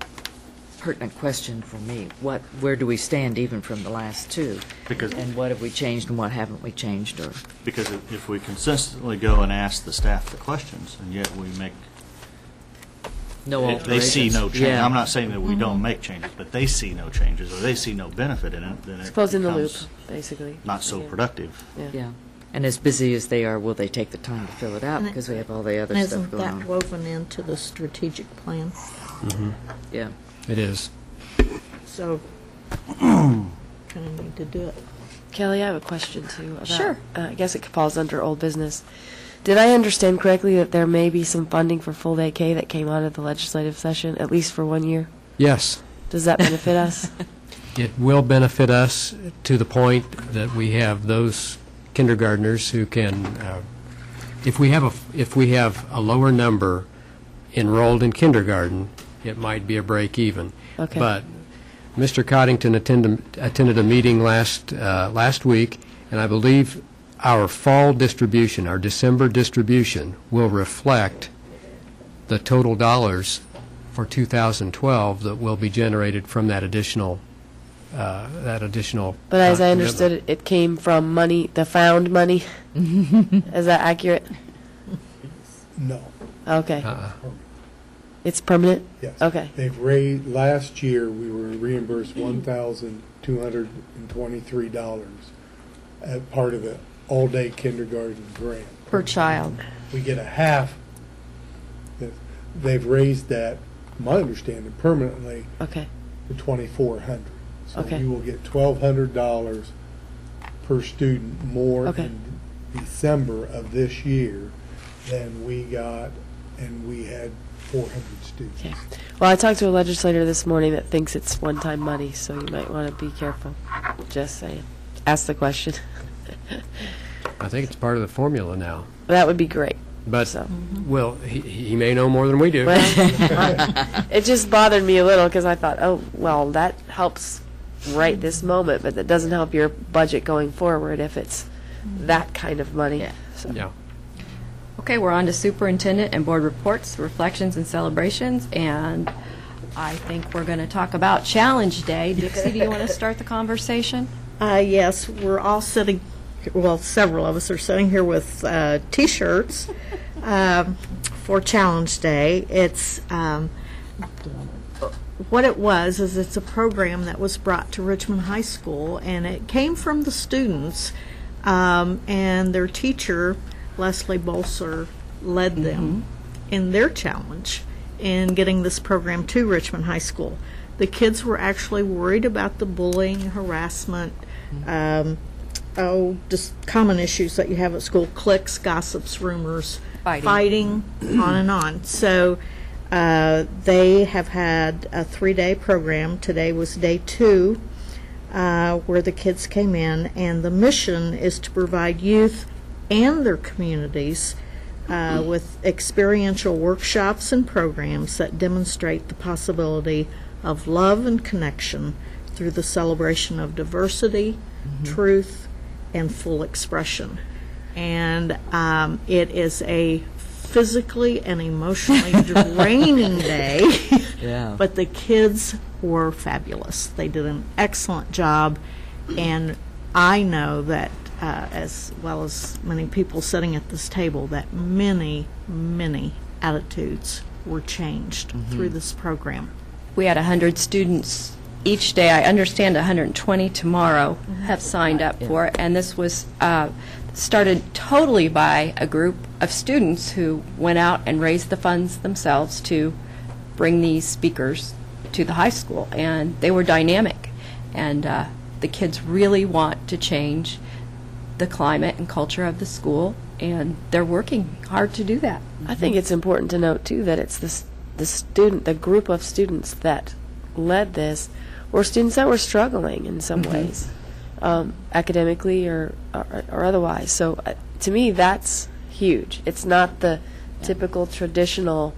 pertinent question for me. Where do we stand even from the last two? Because- and what have we changed and what haven't we changed? Or Because if we consistently go and ask the staff the questions, and yet we make, no they see no change. Yeah. I'm not saying that we don't make changes, but they see no changes, or they see no benefit in it, then it It's closing the loop, becomes basically. not so Yeah. productive. Yeah. And as busy as they are, will they take the time to fill it out? And Because we have all the other And stuff isn't going that on. woven into the strategic plan? Yeah. It is. So, kind of need to do it. Kelly, I have a question too. About, Sure. I guess it falls under old business. Did I understand correctly that there may be some funding for full day K that came out of the legislative session, at least for 1 year? Yes. Does that benefit us? It will benefit us to the point that we have those kindergartners who can, if we have a lower number enrolled in kindergarten, it might be a break even. Okay. But Mr. Coddington attended a meeting last week, and I believe our fall distribution, our December distribution, will reflect the total dollars for 2012 that will be generated from that additional. But as I understood it, it came from money, the found money. Is that accurate? No. Okay. It's permanent? Yes. Okay. They've raised, last year, we were reimbursed $1,223 as part of the all-day kindergarten grant. Per child. We get a half. They've raised that, my understanding, permanently Okay. to $2,400. So Okay. you will get $1,200 per student more Okay. in December of this year than we got, and we had 400 students. Okay. Well, I talked to a legislator this morning that thinks it's one-time money, so you might want to be careful. Just saying. Ask the question. I think it's part of the formula now. That would be great. But, So. well, he may know more than we do. It just bothered me a little because I thought, oh, well, that helps right this moment, but that doesn't help your budget going forward if it's that kind of money. Yeah. So. Yeah. Okay, we're on to superintendent and board reports, reflections, and celebrations, and I think we're going to talk about Challenge Day. Dixie, do you want to start the conversation? Yes, we're all sitting, well, several of us are sitting here with T-shirts for Challenge Day. It's what it was is it's a program that was brought to Richmond High School, and it came from the students, and their teacher, Leslie Bolser, led them in their challenge in getting this program to Richmond High School. The kids were actually worried about the bullying, harassment, just common issues that you have at school, cliques, gossips, rumors, fighting on and on. So they have had a 3-day program. Today was day 2, where the kids came in, and the mission is to provide youth and their communities with experiential workshops and programs that demonstrate the possibility of love and connection through the celebration of diversity, truth, and full expression. And it is a physically and emotionally draining day, but the kids were fabulous. They did an excellent job, and I know that, as well as many people sitting at this table, that many, many attitudes were changed through this program. We had 100 students each day. I understand 120 tomorrow have signed up for it, and this was started totally by a group of students who went out and raised the funds themselves to bring these speakers to the high school, and they were dynamic, and the kids really want to change the climate and culture of the school, and they're working hard to do that. I think it's important to note too that it's the group of students that led this were students that were struggling in some ways, academically or otherwise. So to me, that's huge. It's not the typical traditional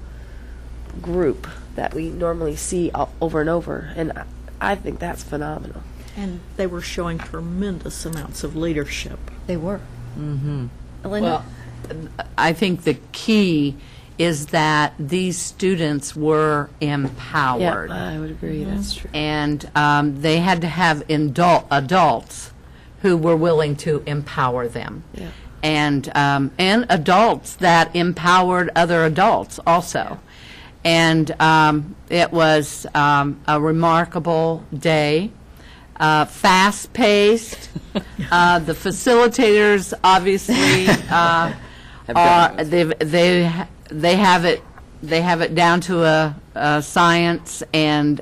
group that we normally see over and over, and I think that's phenomenal. And they were showing tremendous amounts of leadership. They were. Well, I think the key is that these students were empowered. Yeah, I would agree. That's true. And they had to have adults who were willing to empower them. Yeah. And adults that empowered other adults also. And it was a remarkable day. Fast-paced. The facilitators obviously they have it down to a science, and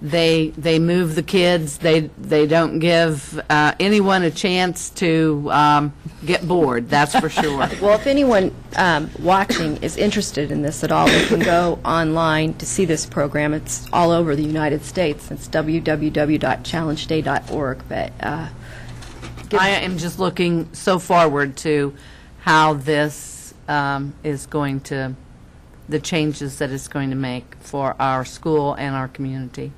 they move the kids. They don't give anyone a chance to get bored. That's for sure. Well, if anyone watching is interested in this at all, they can go online to see this program. It's all over the United States. It's www.challengeday.org. But I am just looking so forward to how this is going to, the changes that it's going to make for our school and our community.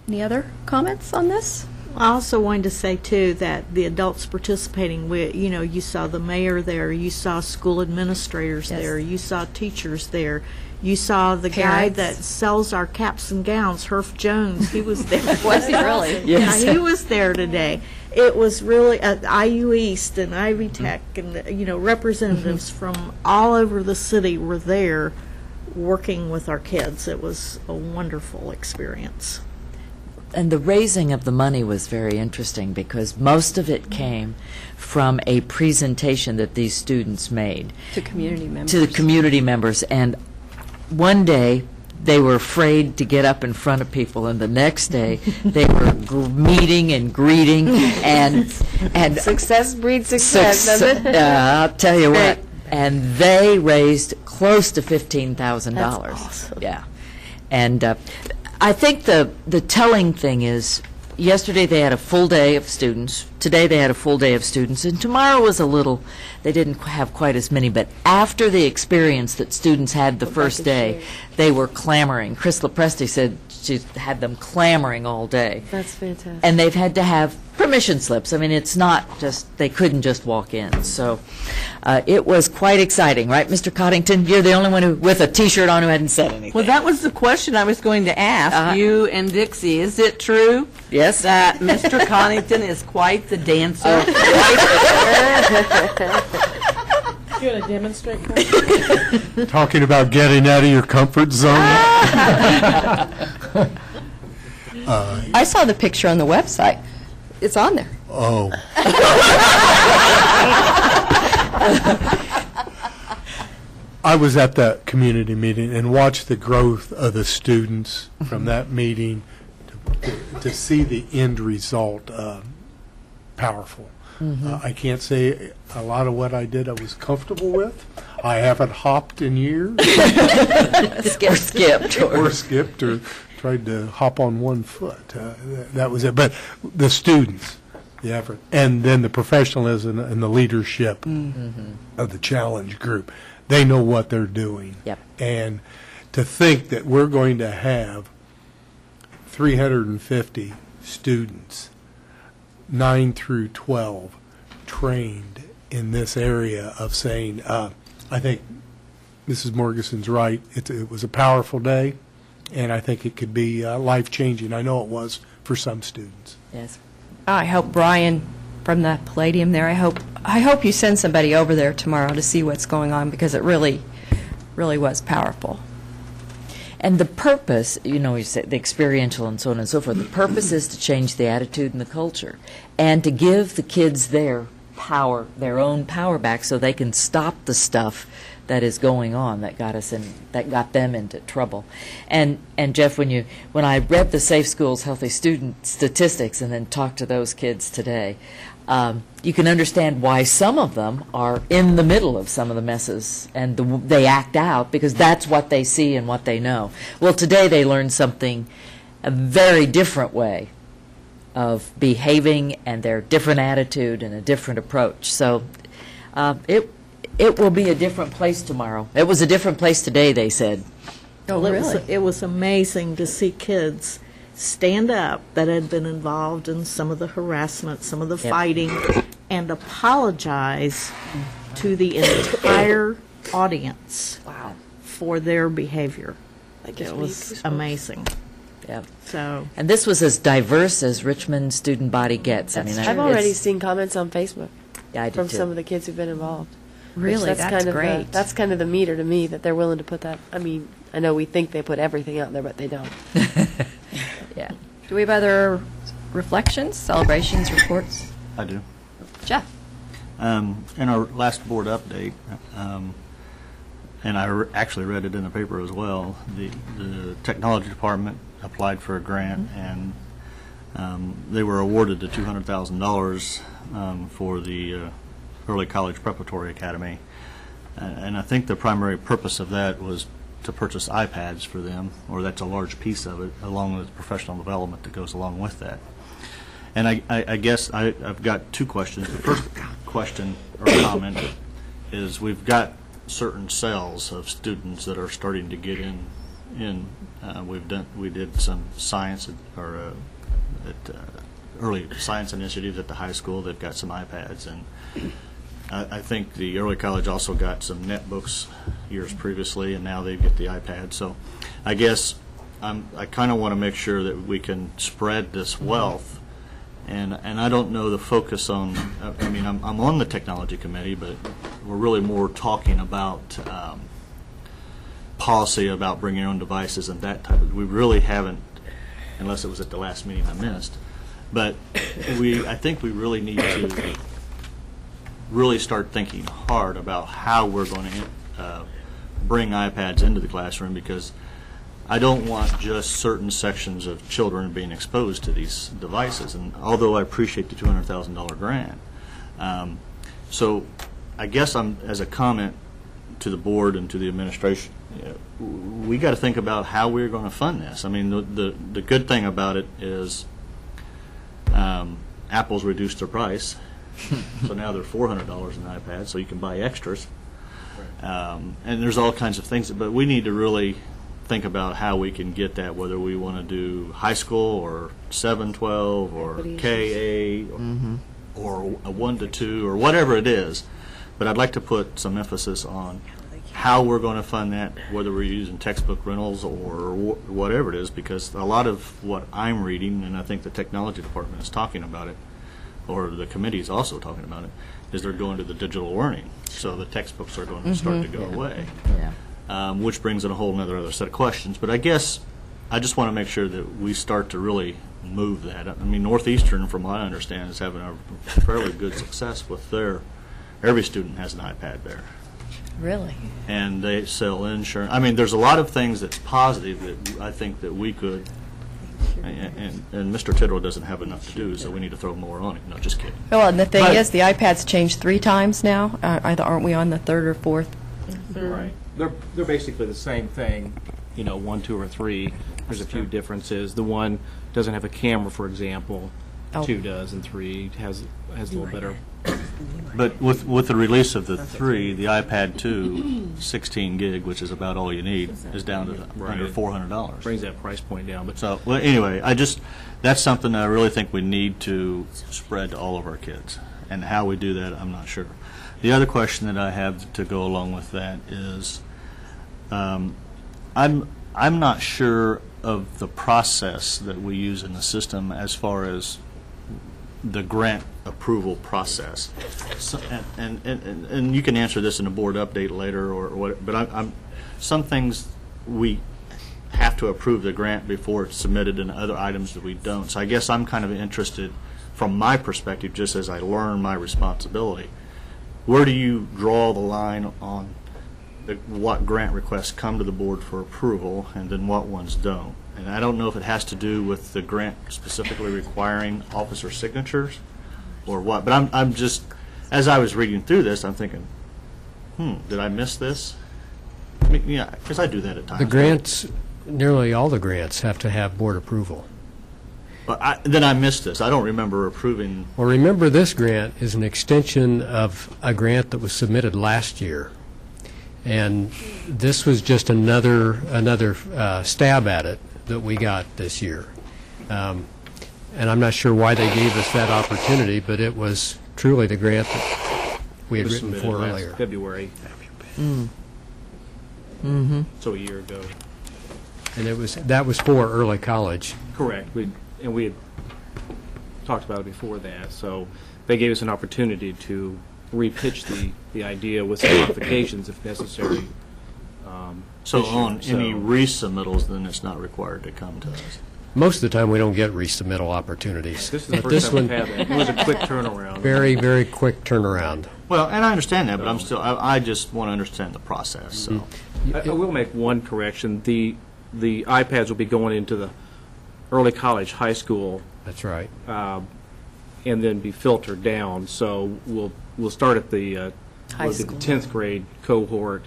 Any other comments on this? I also wanted to say, too, that the adults participating, you saw the mayor there, you saw school administrators there, you saw teachers there, you saw the guy that sells our caps and gowns, Herf Jones, he was there. Was he really? Yes. Yeah, he was there today. It was really, IU East and Ivy Tech and, representatives from all over the city were there working with our kids. It was a wonderful experience. And the raising of the money was very interesting because most of it came from a presentation that these students made to community members. To the community members. And one day they were afraid to get up in front of people, and the next day they were meeting and greeting and success breeds success, doesn't it? I'll tell you what. And they raised close to $15,000. That's awesome. Yeah. And I think the telling thing is, yesterday they had a full day of students, today they had a full day of students, and tomorrow was they didn't have quite as many, but after the experience that students had the first day, they were clamoring. Chris Lepresti said she had them clamoring all day. That's fantastic. And they've had to have permission slips. I mean, it's not just, they couldn't just walk in. So it was quite exciting, right, Mr. Coddington? You're the only one with a T-shirt on who hadn't said anything. Well, that was the question I was going to ask you and Dixie. Is it true that Mr. Coddington is quite the dancer? You want to demonstrate for us? Talking about getting out of your comfort zone. I saw the picture on the website. It's on there. Oh. I was at that community meeting and watched the growth of the students from that meeting to see the end result powerful. I can't say a lot of what I did I was comfortable with. I haven't hopped in years. Skipped. Or skipped or tried to hop on one foot. That was it. But the students, the effort, and then the professionalism and the leadership of the challenge group. They know what they're doing. Yep. And to think that we're going to have 350 students, 9 through 12, trained in this area of saying, I think Mrs. Morgeson's right. It was a powerful day, and I think it could be life-changing. I know it was for some students. Yes. I hope, Brian, from the Palladium there, I hope you send somebody over there tomorrow to see what's going on, because it really was powerful. And the purpose, you said the experiential and so on and so forth, the purpose is to change the attitude and the culture and to give the kids their power, their own power back, so they can stop the stuff that is going on that got them into trouble. And Jeff, when I read the Safe Schools, Healthy Student statistics and then talked to those kids today, you can understand why some of them are in the middle of some of the messes and they act out because that's what they see and what they know. Well, today they learned something, a very different way of behaving and their different attitude and a different approach. So it will be a different place tomorrow. It was a different place today, they said. Oh, Well, really? It was amazing to see kids stand up that had been involved in some of the harassment, some of the fighting, and apologize to the entire audience for their behavior. It was amazing. Yeah. So, and this was as diverse as Richmond student body gets. I've already seen comments on Facebook from too. some of the kids who've been involved. Really? That's That's kind of great. That's kind of the meter to me, that they're willing to put that. I mean, I know we think they put everything out there, but they don't. Yeah. Do we have other reflections, celebrations, reports? I do. Jeff? In our last board update, and I actually read it in the paper as well, the technology department applied for a grant, and they were awarded the $200,000 for the Early College Preparatory Academy. And I think the primary purpose of that was to purchase iPads for them, or that's a large piece of it, along with professional development that goes along with that. And I guess I've got two questions. The first question or comment is we've got certain cells of students that are starting to get in. We did some science early science initiatives at the high school. They've got some iPads, and I think the early college also got some netbooks years previously, and now they get the iPad. So I guess I kind of want to make sure that we can spread this wealth. And I don't know the focus on, I mean, I'm on the technology committee, but we're really more talking about policy about bringing your own devices and that type of, we really haven't, unless it was at the last meeting I missed. But I think we really need to really start thinking hard about how we're going to bring iPads into the classroom, because I don't want just certain sections of children being exposed to these devices. And although I appreciate the $200,000 grant, so I guess as a comment to the board and to the administration, we got to think about how we're going to fund this. I mean, the good thing about it is Apple's reduced their price, so now they're $400 an iPad, so you can buy extras. And there's all kinds of things, but we need to really think about how we can get that, whether we want to do high school or 7-12 or KA or a 1 to 2 or whatever it is. But I'd like to put some emphasis on how we're going to fund that, whether we're using textbook rentals or whatever it is, because a lot of what I'm reading, and I think the technology department is talking about it, or the committee is also talking about it, is they're going to the digital learning. So the textbooks are going to start to go away, which brings in a whole other set of questions. But I guess I just want to make sure that we start to really move that. I mean, Northeastern, from what I understand, is having a fairly good success with every student has an iPad there. Really? And they sell insurance. I mean, there's a lot of things that's positive that I think that we could, and Mr. Tidwell doesn't have enough to do, so we need to throw more on it. No, just kidding. Well, and the thing is, the iPad's changed 3 times now. Aren't we on the 3rd or 4th? Right. They're basically the same thing, 1, 2, or 3. There's a few differences. The one doesn't have a camera, for example. 2 does, and 3 has a little better. But with the release of the 3, the iPad 2, 16 gig, which is about all you need, is down to under $400. Brings that price point down. But so, well, anyway, that's something I really think we need to spread to all of our kids. And how we do that, I'm not sure. The other question that I have to go along with that is, I'm not sure of the process that we use in the system as far as the grant approval process. So, and you can answer this in a board update later or what, but some things we have to approve the grant before it's submitted, and other items that we don't. So I guess I'm kind of interested from my perspective, just as I learn my responsibility. Where do you draw the line on what grant requests come to the board for approval and then what ones don't? And I don't know if it has to do with the grant specifically requiring officer signatures or what, but I'm just, as I was reading through this, I'm thinking, did I miss this? I mean, yeah, because I do that at times. The grants, nearly all the grants have to have board approval. But then I missed this. I don't remember approving. Well, remember, this grant is an extension of a grant that was submitted last year. And this was just another stab at it that we got this year. And I'm not sure why they gave us that opportunity, but it was truly the grant that we had written for earlier. February. So a year ago. And that was for early college. Correct. We had talked about it before that. So they gave us an opportunity to repitch the idea with some modifications if necessary. So on any resubmittals, then it's not required to come to us. Most of the time, we don't get resubmittal opportunities. This is the first time we've had that. It was a quick turnaround. Very, very quick turnaround. Well, and I understand that, but I just want to understand the process. So I will make one correction. The iPads will be going into the early college, high school. That's right. And then be filtered down. So we'll start at the 10th grade cohort,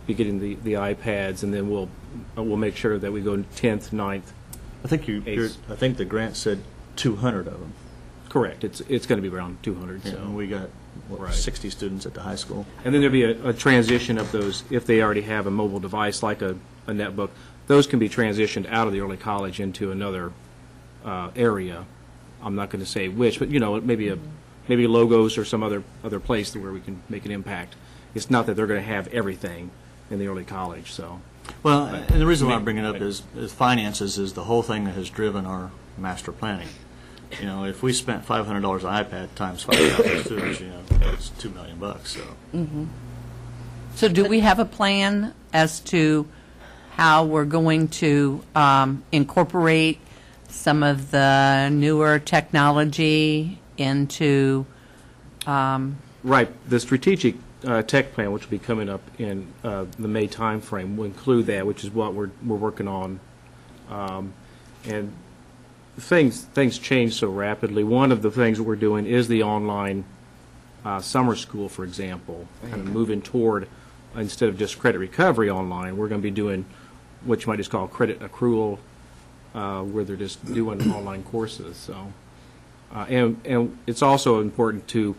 be getting the iPads, and then we'll make sure that we go 10th, 9th. I think the grant said 200 of them. Correct. It's going to be around 200. Yeah, so and we got 60 students at the high school. And then there'll be a transition of those if they already have a mobile device like a netbook. Those can be transitioned out of the early college into another area. I'm not going to say which, but maybe logos or some other place where we can make an impact. It's not that they're going to have everything in the early college. So. Well, and the reason why I'm bringing it up is finances is the whole thing that has driven our master planning. If we spent $500 on iPad times 5,000 students, it's $2 million. So. So do we have a plan as to how we're going to incorporate some of the newer technology into? Right. The strategic tech plan, which will be coming up in the May time frame, will include that, which is what we're working on. And things change so rapidly. One of the things that we're doing is the online summer school, for example, kind of moving toward, instead of just credit recovery online, we're going to be doing what you might just call credit accrual, where they're just doing online courses. So, and it's also important to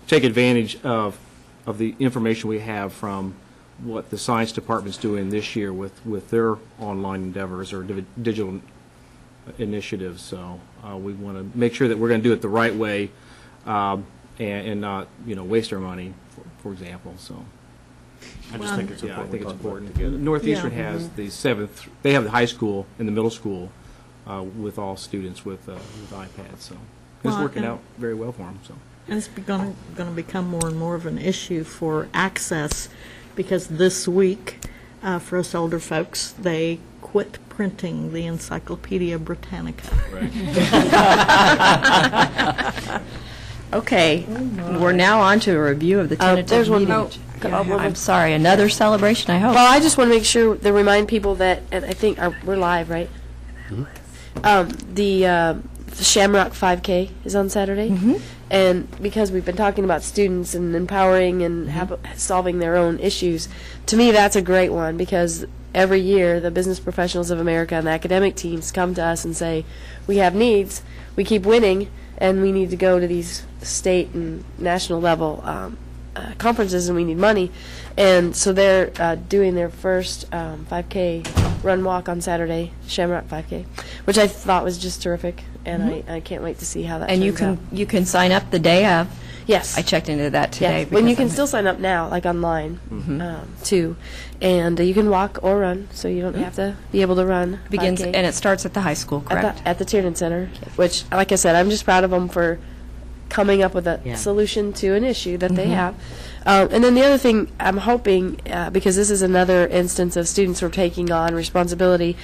take advantage of the information we have from what the science department's doing this year with their online endeavors or digital initiatives. So we want to make sure that we're going to do it the right way and not waste our money, for example. So I just think it's important. I think it's important. Northeastern has the 7th. They have the high school and the middle school with all students with iPads. So it's working out very well for them. So. And it's going to become more and more of an issue for access, because this week, for us older folks, they quit printing the Encyclopedia Britannica. Okay, we're now on to a review of the tentative there's one meeting. more. I'm sorry, another celebration, I hope. Well, I just want to make sure to remind people that, and I think we're live, right? The Shamrock 5K is on Saturday, and because we've been talking about students and empowering and solving their own issues, to me that's a great one, because every year the Business Professionals of America and the academic teams come to us and say, we have needs, we keep winning, and we need to go to these state and national level conferences, and we need money. And so they're doing their first 5K run walk on Saturday, Shamrock 5K, which I thought was just terrific, and I can't wait to see how that And turns out. you can sign up the day of. Yes. I checked into that today. Yes. Well, you because can I'm- still sign up now, like online, too. And you can walk or run, so you don't have to be able to run. begins 5K. and it starts at the high school, correct? At the Tiernan Center, which, like I said, I'm just proud of them for coming up with a Yeah. solution to an issue that they have. And then the other thing I'm hoping, because this is another instance of students who are taking on responsibility,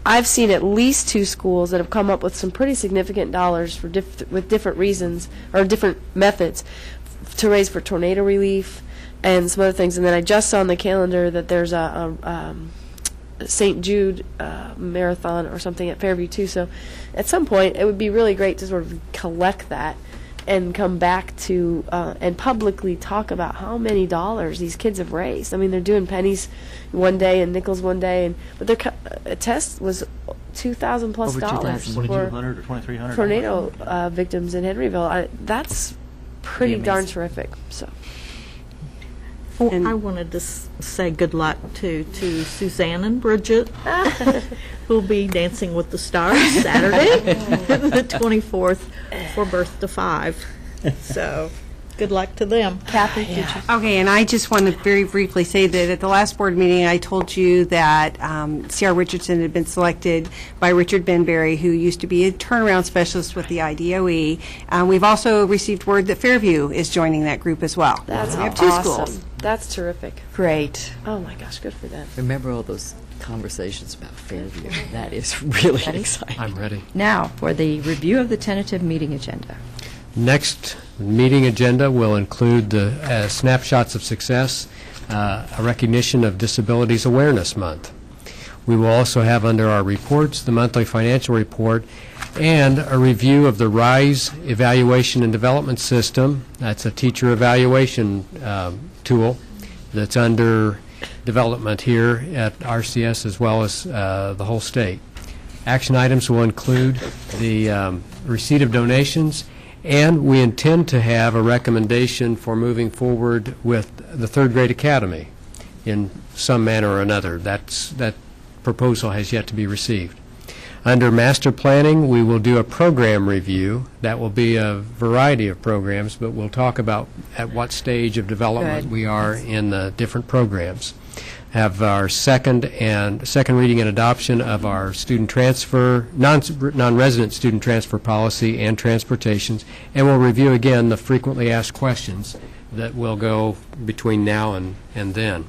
I've seen at least 2 schools that have come up with some pretty significant dollars for with different reasons or different methods to raise for tornado relief and some other things. And then I just saw on the calendar that there's a St. Jude marathon or something at Fairview too. So at some point it would be really great to sort of collect that and come back to and publicly talk about how many dollars these kids have raised. I mean, they're doing pennies one day and nickels one day, but their test was $2,000 plus Over dollars 2,200 or for 2,300 tornado victims in Henryville. That's pretty darn amazing. terrific. So. I wanted to say good luck to Suzanne and Bridget, who'll be Dancing with the Stars Saturday, the 24th, for Birth to 5. So, good luck to them. Kathy, Okay, and I just want to very briefly say that at the last board meeting, I told you that C.R. Richardson had been selected by Richard Benberry, who used to be a turnaround specialist with the IDOE. We've also received word that Fairview is joining that group as well. That's we have 2 awesome. schools. That's terrific. Great. Oh my gosh, good for them. Remember all those conversations about Fairview? That is really exciting. I'm ready. Now, for the review of the tentative meeting agenda. Next meeting agenda will include the snapshots of success, a recognition of Disabilities Awareness Month. We will also have under our reports the monthly financial report and a review of the RISE Evaluation and Development System. That's a teacher evaluation tool that's under development here at RCS as well as the whole state. Action items will include the receipt of donations, and we intend to have a recommendation for moving forward with the third grade academy in some manner or another. That proposal has yet to be received. Under master planning, we will do a program review. That will be a variety of programs, but we'll talk about at what stage of development Good. we are in the different programs. Have our second reading and adoption of our student transfer, non-resident student transfer policy and transportations, and we'll review again the frequently asked questions that will go between now and then.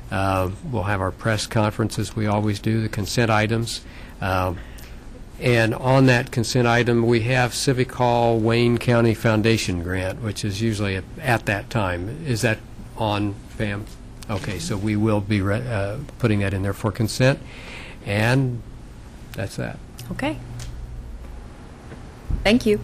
We'll have our press conference as we always do, the consent items. And on that consent item, we have Civic Hall Wayne County Foundation grant, which is usually at that time. Is that on, Pam? Okay, so we will be putting that in there for consent, and that's that. Okay. Thank you.